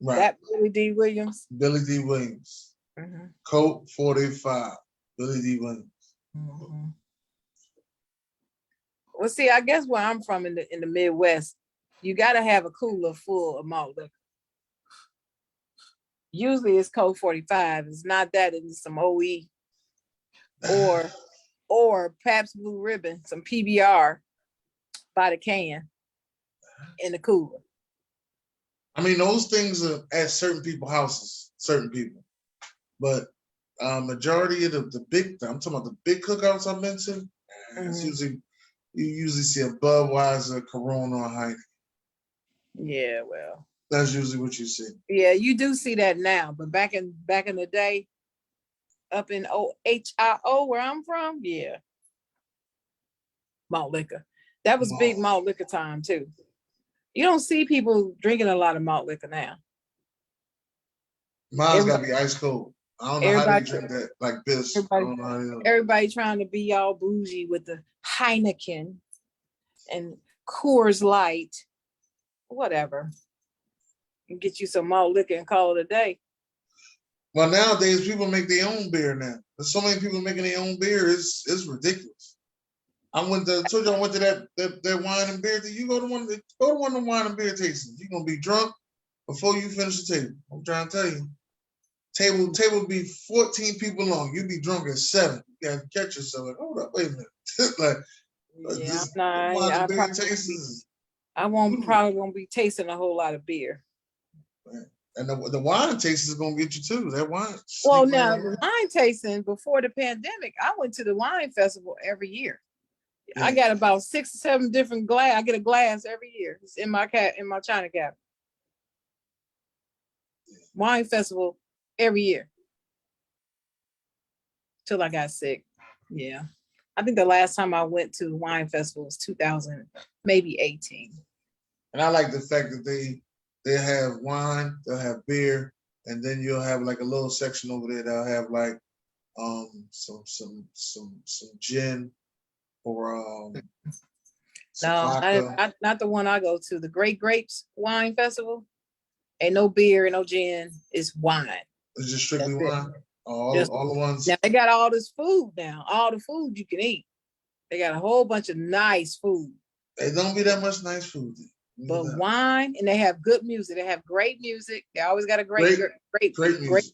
Right. That Billy D. Williams.
Billy D. Williams. Colt 45. Billy D. Williams.
Well, see, I guess where I'm from in the Midwest, you got to have a cooler full of malt liquor. Usually it's Colt 45. It's not that, it's some OE or Pabst Blue Ribbon, some PBR by the can in the cooler.
I mean, those things are at certain people's houses, certain people. But majority of the big, I'm talking about the big cookouts I've been to, it's usually, you usually see a Budweiser, Corona, or Heineken. Yeah, well. That's usually what you see.
Yeah, you do see that now, but back in the day, up in OHIO where I'm from, yeah, malt liquor. That was big malt liquor time too. You don't see people drinking a lot of malt liquor now.
Mine's got to be ice cold. I don't know how they drink that like this.
Everybody trying to be all bougie with the Heineken and Coors Light, whatever. And get you some malt liquor and call it a day.
Well, nowadays people make their own beer now. There's so many people making their own beer. It's ridiculous. I told you I went to that wine and beer. You go to one of the wine and beer tastings. You're gonna be drunk before you finish the table. I'm trying to tell you. Table be 14 people long. You be drunk at 7. You gotta catch yourself. Like, hold up, wait a minute.
Probably won't be tasting a whole lot of beer.
And the wine tasting is gonna get you too. That wine.
Well, now the wine tasting before the pandemic, I went to the wine festival every year. Yeah. I got about 6 or 7 different glass. I get a glass every year. It's in my china cabinet. Wine festival every year till I got sick. Yeah, I think the last time I went to the wine festival was 2000, maybe 18.
And I like the fact that they have wine, they'll have beer, and then you'll have like a little section over there that'll have like some gin or
not the one I go to. The Great Grapes Wine Festival. Ain't no beer, no gin. It's wine.
It's just strictly wine. All the ones.
Now they got all this food now. All the food you can eat. They got a whole bunch of nice food.
It don't be that much nice food.
But wine, and they have good music. They have great music. They always got a great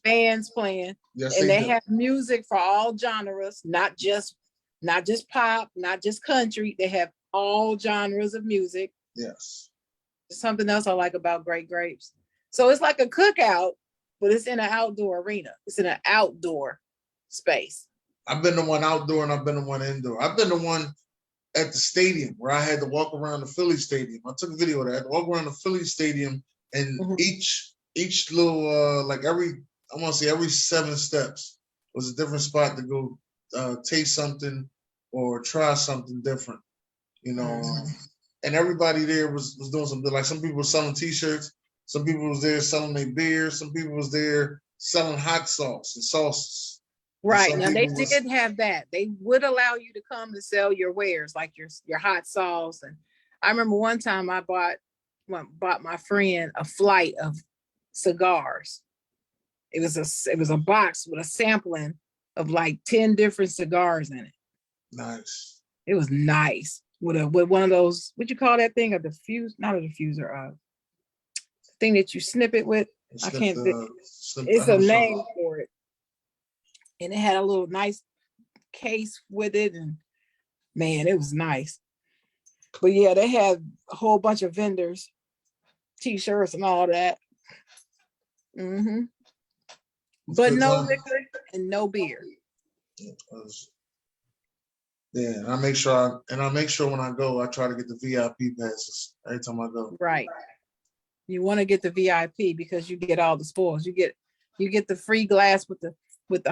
bands playing. Yes, and they have music for all genres, not just pop, not just country. They have all genres of music.
Yes.
There's something else I like about Great Grapes. So it's like a cookout, but it's in an outdoor arena. It's in an outdoor space.
I've been to one outdoor and I've been to one indoor. I've been to one at the stadium where I had to walk around the Philly stadium. I took a video of that. I had to walk around the Philly stadium, and each little every 7 steps was a different spot to go taste something or try something different, you know. And everybody there was doing something. Like some people were selling T-shirts, some people was there selling their beer, some people was there selling hot sauce and sauces.
Right. Now they did have that. They would allow you to come to sell your wares, like your hot sauce. And I remember one time I bought my friend a flight of cigars. It was a box with a sampling of like 10 different cigars in it.
Nice.
It was nice with one of those, what you call that thing? Not a diffuser. thing that you snip it with. I can't think. It's
I'm
a
sure.
name for it. And it had a little nice case with it, and man, it was nice. But yeah, they had a whole bunch of vendors, t-shirts and all that. Mm-hmm. But no liquor and no beer.
Yeah, and I make sure when I go, I try to get the VIP passes every time I go.
Right. You want to get the VIP because you get all the spoils. You get the free glass with the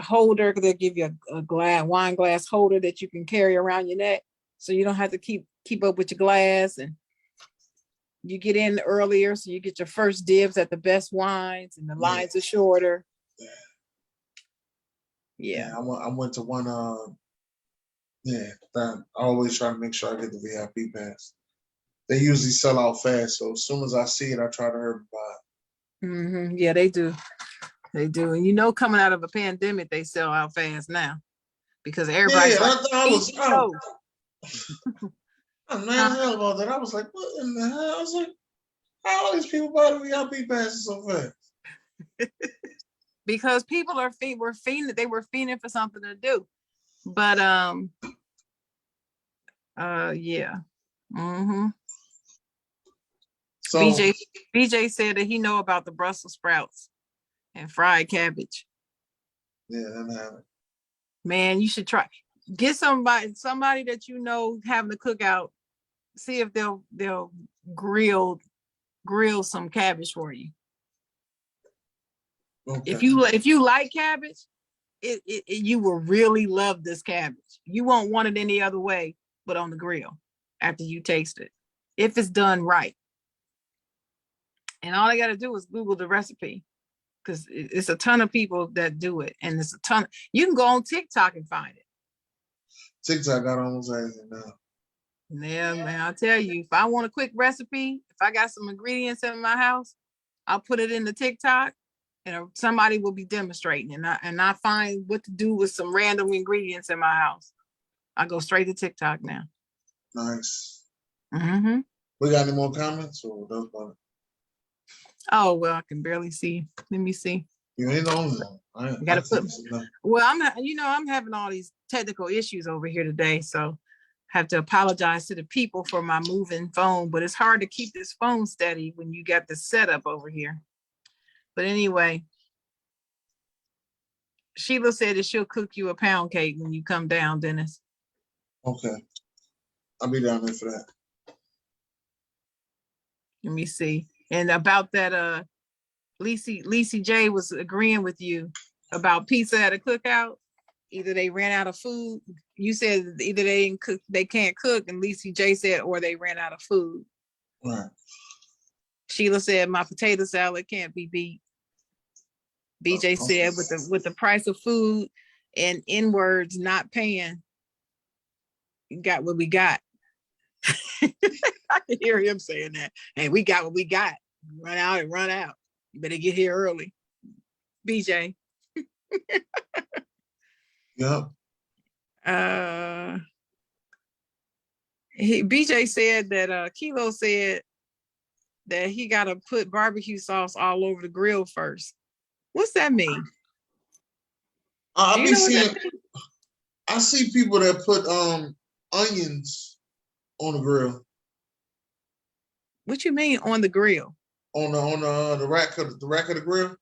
holder. They'll give you a wine glass holder that you can carry around your neck, so you don't have to keep up with your glass, and you get in earlier, so you get your first dibs at the best wines, and the lines are shorter. Yeah.
I went to one. I always try to make sure I get the VIP pass. They usually sell out fast, so as soon as I see it, I try to hurry buy it.
Mm-hmm. Yeah, they do. They do. And coming out of a pandemic, they sell out fast now because everybody's
I'm mad as hell about that. I was like, what in the hell? I was like, how all these people buy the VIP passes so fast?
Because people were fiending for something to do. But yeah. Mm-hmm. So BJ said that he know about the Brussels sprouts and fried cabbage.
Yeah, I'm having.
Man, you should try. Get somebody that having a cookout. See if they'll grill some cabbage for you. Okay. If you like cabbage, you will really love this cabbage. You won't want it any other way but on the grill after you taste it, if it's done right. And all I got to do is Google the recipe, because it's a ton of people that do it, and it's a ton. You can go on TikTok and find it.
TikTok got almost everything now.
Yeah, man, I'll tell you, if I want a quick recipe, if I got some ingredients in my house, I'll put it in the TikTok, and somebody will be demonstrating, and I find what to do with some random ingredients in my house. I go straight to TikTok now.
Nice.
Mm-hmm. We
got any more comments, or those one?
Oh well, I can barely see. Let me see.
You ain't the only one. I
gotta put. Well, I'm having all these technical issues over here today, so I have to apologize to the people for my moving phone. But it's hard to keep this phone steady when you got the setup over here. But anyway, Sheila said that she'll cook you a pound cake when you come down, Dennis.
Okay, I'll be down there for that.
Let me see. And about that, Lacey J was agreeing with you about pizza at a cookout. Either they ran out of food. You said either they can't cook, and Lacey J said, or they ran out of food.
Right.
Sheila said my potato salad can't be beat. BJ said with the price of food and N-words not paying, you got what we got. I can hear him saying that. Hey, we got what we got. Run out and run out. You better get here early. BJ.
Yep.
BJ said that Kilo said that he got to put barbecue sauce all over the grill first. What's that mean?
I see people that put onions on the grill.
What you mean on the grill?
On the rack of the grill.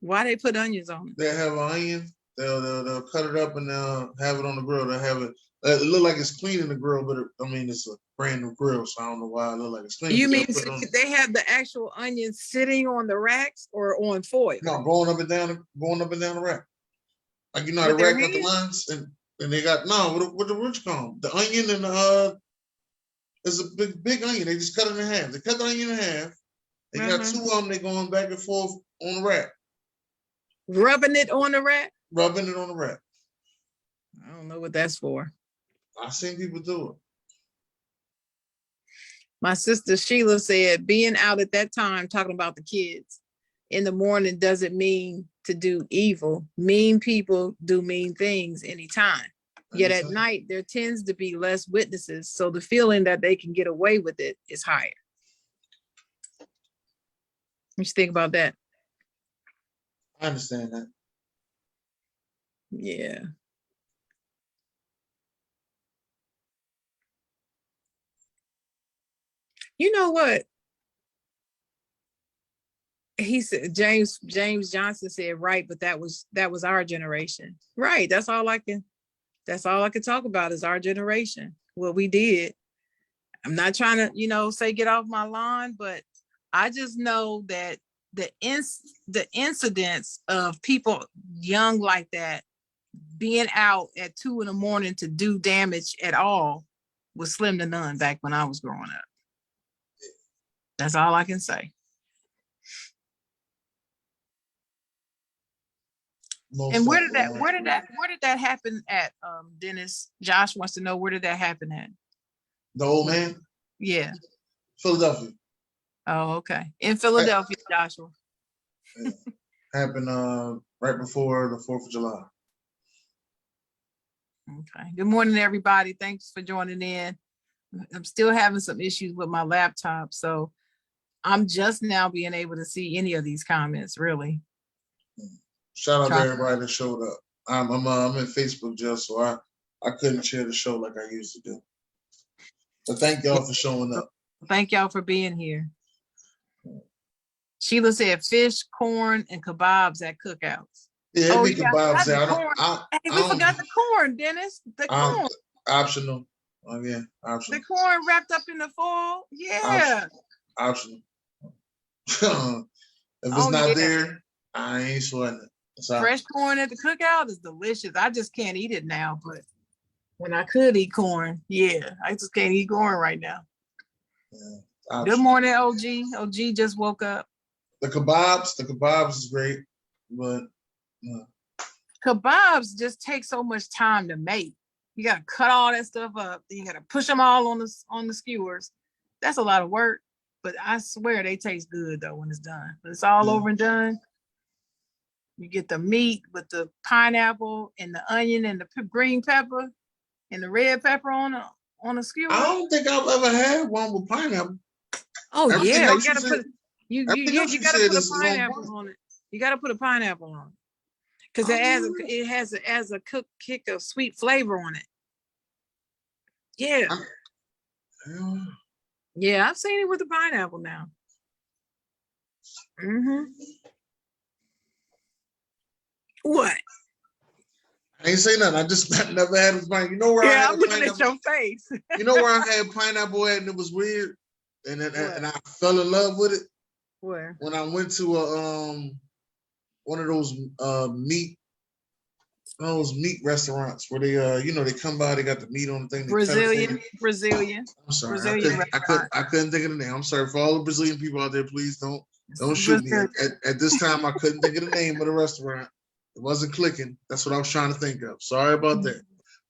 Why they put onions on it?
They have an onion. They'll cut it up and they'll have it on the grill. They'll have it. It look like it's clean in the grill, but it's a brand new grill, so I don't know why it look like it's clean.
You mean they have the actual onions sitting on the racks or on foil?
No, going up and down the rack. Like the rack got the lines, and they got what the rich call the onion and it's a big onion. They just cut it in half. They cut the onion in half. They got two of them. They going back and forth on the rack.
Rubbing it on the rack.
Rubbing it on the rack.
I don't know what that's for.
I've seen people do it.
My sister Sheila said being out at that time talking about the kids in the morning doesn't mean to do evil. Mean people do mean things anytime. Yet at night, there tends to be less witnesses, so the feeling that they can get away with it is higher. What you think about that?
I understand that.
Yeah. You know what? He said James Johnson said right, but that was our generation. Right. That's all I can talk about is our generation. What we did. I'm not trying to, say get off my lawn, but I just know that the incidents of people young like that being out at 2 a.m. to do damage at all was slim to none back when I was growing up. That's all I can say. And where did that happen at? Dennis, Josh wants to know, where did that happen at?
The old man?
Yeah.
Philadelphia.
Oh, okay. In Philadelphia, Joshua.
Yeah. Happened right before the 4th of July.
Okay. Good morning, everybody. Thanks for joining in. I'm still having some issues with my laptop, so I'm just now being able to see any of these comments, really.
Shout out to everybody that showed up. I'm in Facebook just so I couldn't share the show like I used to do. But thank y'all for showing up.
Thank y'all for being here. Sheila said fish, corn, and kebabs at cookouts.
Yeah, kebabs there.
We forgot the corn, Dennis. The corn.
Optional. Oh yeah, optional.
The corn wrapped up in the foil. Yeah.
Optional. If it's not there, I ain't sweating it.
Fresh corn at the cookout is delicious. I just can't eat it now, but when I could eat corn, yeah, I just can't eat corn right now. Yeah, good morning, OG. OG just woke up.
The kebabs is great, but
kebabs just take so much time to make. You gotta cut all that stuff up, then you gotta push them all on the skewers. That's a lot of work, but I swear they taste good though when it's done. When it's all over and done, you get the meat with the pineapple and the onion and the green pepper and the red pepper on a skewer.
I don't think I've ever had one with pineapple.
Oh yeah, you gotta put a pineapple on it. You gotta put a pineapple on it because it has a kick of sweet flavor on it. Yeah. Yeah, I've seen it with the pineapple now. Mm-hmm. What?
I ain't say nothing. I just never had it. You know where I had
I'm looking at your face.
You know where I had pineapple at and it was weird? And I fell in love with it.
Where?
When I went to one of those meat restaurants where they they come by, they got the meat on the thing.
Brazilian.
I'm sorry.
Brazilian
I couldn't think of the name. I'm sorry for all the Brazilian people out there. Please don't shoot me. At this time, I couldn't think of the name of the restaurant. It wasn't clicking. That's what I was trying to think of. Sorry about that.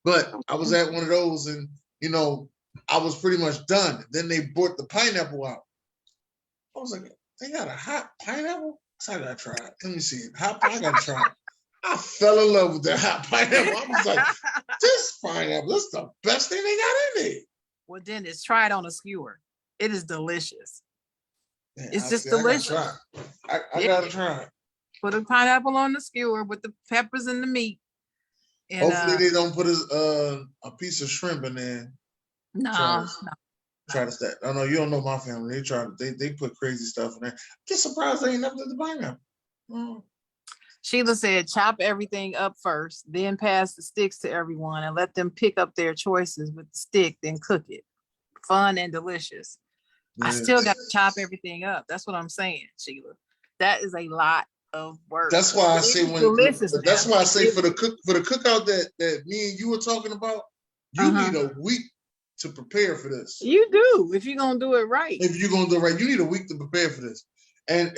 But I was at one of those, and I was pretty much done. Then they brought the pineapple out. I was like, they got a hot pineapple? So I gotta try it. Let me see it. I gotta try it. I fell in love with that hot pineapple. I was like, this pineapple, this is the best thing they got in there.
Well, Dennis, try it on a skewer. It is delicious.
Man,
it's just delicious.
I gotta try it.
Put a pineapple on the skewer with the peppers and the meat.
And, hopefully they don't put a piece of shrimp in there.
No.
Try to stack. I know you don't know my family. They put crazy stuff in there. Just surprised they ain't never did the pineapple.
Sheila said, chop everything up first, then pass the sticks to everyone and let them pick up their choices with the stick, then cook it. Fun and delicious. Yeah. I still got to chop everything up. That's what I'm saying, Sheila. That is a lot of work.
That's why I say that's why I say for the cookout that me and you were talking about, you need a week to prepare for this.
You do, if you're gonna do it right.
If you're gonna do it right, you need a week to prepare for this. And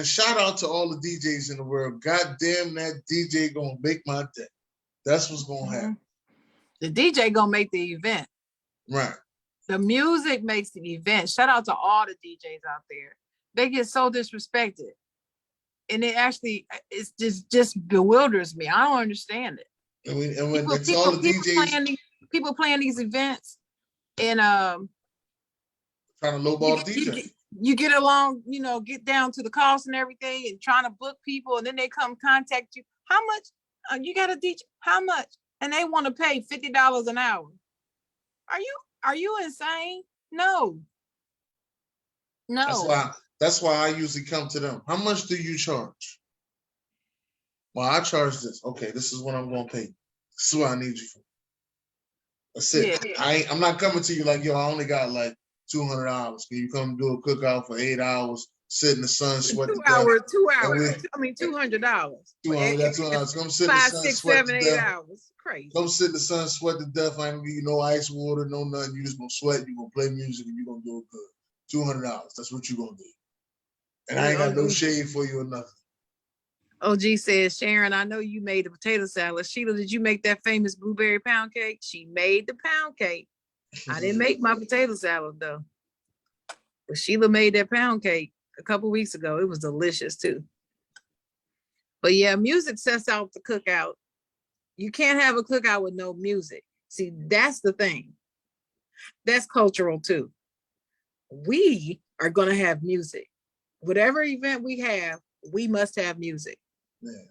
shout out to all the DJs in the world. God damn, that DJ gonna make my day. That's what's gonna happen.
The DJ gonna make the event.
Right.
The music makes the event. Shout out to all the DJs out there. They get so disrespected. And it actually just bewilders me. I don't understand it.
And when it's all the DJs
people playing these events and
trying to lowball the DJ.
you get along, get down to the cost and everything and trying to book people, and then they come contact you. How much? You got a DJ? How much? And they want to pay $50 an hour. Are you insane? No.
That's why I usually come to them. How much do you charge? Well, I charge this. Okay, this is what I'm gonna pay. This is what I need you for. That's it. Yeah. I'm not coming to you like, yo, I only got like $200. Can you come do a cookout for 8 hours, sit in the sun, sweat to death?
2 hours. $200.
That's $200. Come sit in the sun,
5, 6,
sweat
7,
to
8
death.
hours. Crazy.
Come sit in the sun, sweat to death. I ain't gonna give you no ice water, no nothing. You just gonna sweat. You gonna play music, and you gonna do it good. $200. That's what you gonna do. And I ain't got no shade for you or nothing.
OG says, Sharon, I know you made the potato salad. Sheila, did you make that famous blueberry pound cake? She made the pound cake. I didn't make my potato salad though. But Sheila made that pound cake a couple weeks ago. It was delicious too. But yeah, music sets out the cookout. You can't have a cookout with no music. See, that's the thing. That's cultural too. We are going to have music. Whatever event we have, we must have music.
Yeah.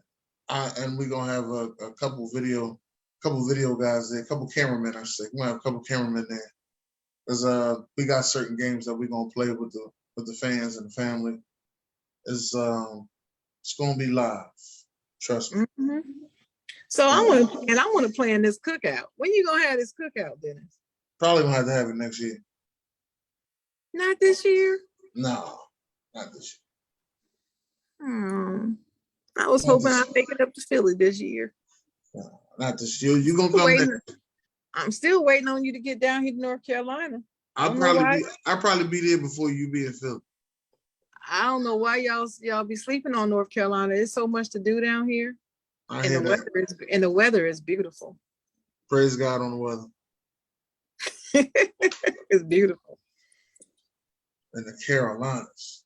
And we're going to have a couple video guys there, a couple cameramen, I should say. We're going to have a couple cameramen there. Because we got certain games that we're going to play with the fans and the family. It's going to be live. Trust me.
Mm-hmm. So I want to plan this cookout. When you going to have this cookout, Dennis?
Probably going to have to have it next year.
Not this year?
No, not this year.
I was hoping I'd make it up to Philly this year.
No, not this year. You're going to come next.
I'm still waiting on you to get down here to North Carolina.
I'll probably be there before you be in Philly.
I don't know why y'all be sleeping on North Carolina. There's so much to do down here. And the weather is beautiful.
Praise God on the weather.
It's beautiful.
In the Carolinas.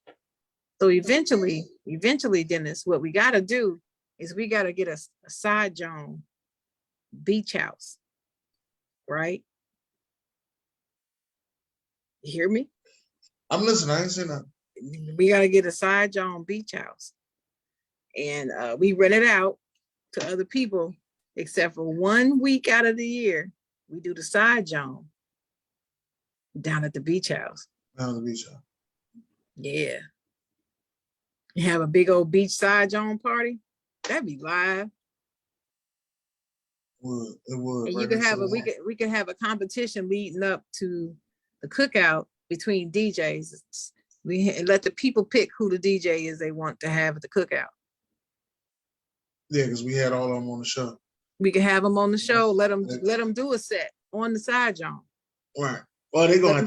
So eventually, Dennis, what we got to do is we got to get a side Jawn beach house, right? You hear me?
I'm listening. I ain't saying that.
We got to get a side Jawn beach house, and we rent it out to other people, except for 1 week out of the year, we do the side Jawn down at the beach house.
Down at the beach house.
Yeah. You have a big old beach side Jawn party. That'd be live.
It would.
And you could have we could have a competition leading up to the cookout between DJs. We let the people pick who the DJ is they want to have at the cookout.
Yeah, because we had all of them on the show.
We can have them on the show. Let them do a set on the side Jawn.
Right. Well, they're gonna have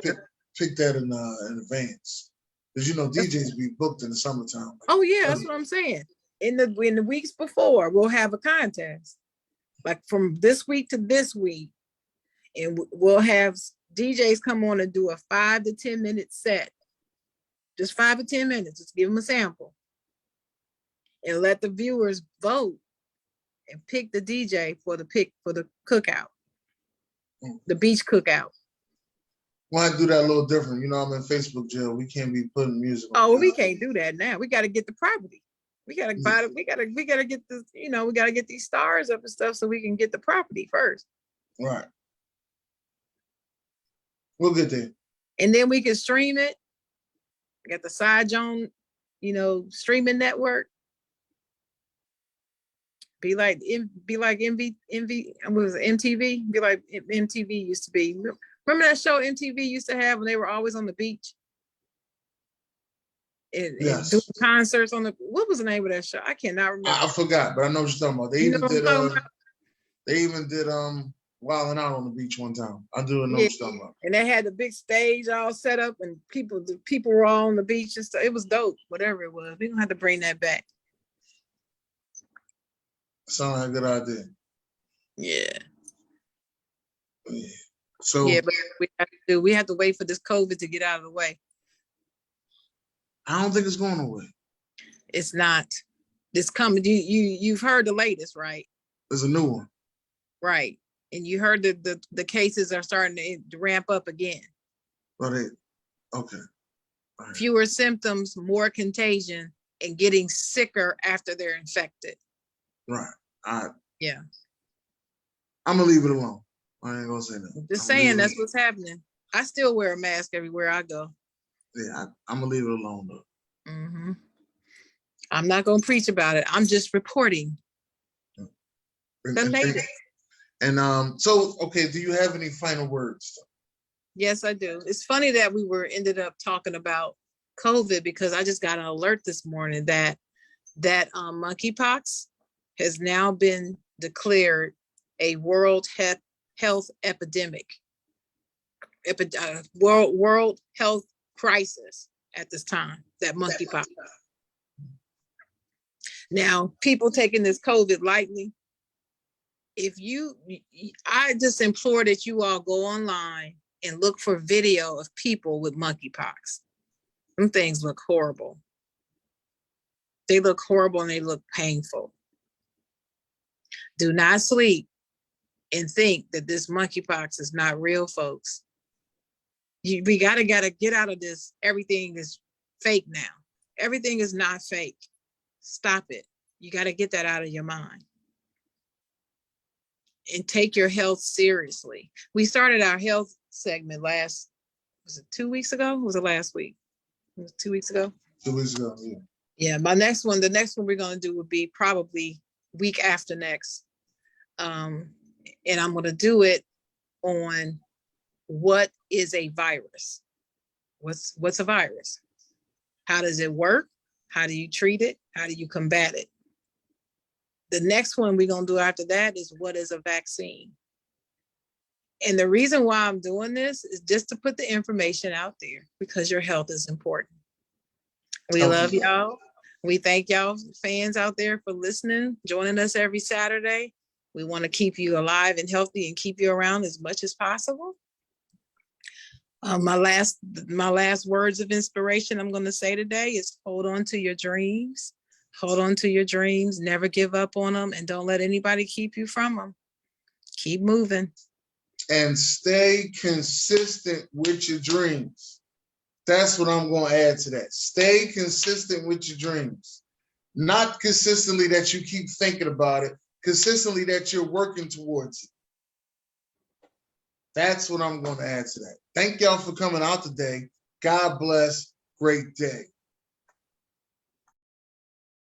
to pick that in advance, because DJs be booked in the summertime.
Oh yeah, that's what I'm saying. In the weeks before, we'll have a contest, like from this week to this week, and we'll have DJs come on and do a 5 to 10 minute set, just 5 to 10 minutes. Just give them a sample, and let the viewers vote and pick the DJ for the cookout, the beach cookout.
We'll have to do that a little different. I'm in Facebook jail. We can't be putting music on.
Oh, we can't do that now. We got to get the property. We got to buy it. We got to get this, we got to get these stars up and stuff so we can get the property first.
Right. We'll get there.
And then we can stream it. We got the side Jawn, streaming network. Be like MTV. Be like MTV used to be. Remember that show MTV used to have when they were always on the beach? And doing concerts on what was the name of that show? I cannot remember.
I forgot, but I know what you're talking about. They even did Wilding Out on the beach one time. I do know what you're talking about.
And they had the big stage all set up, and the people were all on the beach and stuff. It was dope, whatever it was. We're gonna have to bring that back.
Sounds like a good idea.
Yeah.
So
but we have to wait for this COVID to get out of the way.
I don't think it's going away.
It's not. It's coming. You've heard the latest, right?
There's a new one.
Right. And you heard the cases are starting to ramp up again.
Okay. Right.
Fewer symptoms, more contagion, and getting sicker after they're infected.
Right.
Yeah.
I'm gonna leave it alone. I ain't gonna say nothing.
Just saying that's what's happening. I still wear a mask everywhere I go.
Yeah, I'm gonna leave it alone though.
Mm-hmm. I'm not gonna preach about it. I'm just reporting.
So okay, do you have any final words?
Yes, I do. It's funny that we ended up talking about COVID because I just got an alert this morning that monkeypox has now been declared a world health epidemic, world health crisis at this time. That monkeypox. Now, people taking this COVID lightly. I just implore that you all go online and look for video of people with monkeypox. Them things look horrible. They look horrible and they look painful. Do not sleep and think that this monkeypox is not real, folks. We gotta get out of this. Everything is fake now. Everything is not fake. Stop it. You gotta get that out of your mind. And take your health seriously. We started our health segment was it 2 weeks ago? Was it last week? Was it 2 weeks ago?
2 weeks ago, yeah.
Yeah, the next one we're gonna do would be probably week after next. And I'm gonna do it on what is a virus? What's a virus? How does it work? How do you treat it? How do you combat it? The next one we're going to do after that is what is a vaccine? And the reason why I'm doing this is just to put the information out there because your health is important. We love y'all. We thank y'all fans out there for listening, joining us every Saturday. We want to keep you alive and healthy and keep you around as much as possible. My last words of inspiration I'm going to say today is hold on to your dreams. Hold on to your dreams, never give up on them, and don't let anybody keep you from them. Keep moving.
And stay consistent with your dreams. That's what I'm going to add to that. Stay consistent with your dreams. Not consistently that you keep thinking about it, consistently that you're working towards it. That's what I'm going to add to that. Thank y'all for coming out today. God bless. Great day.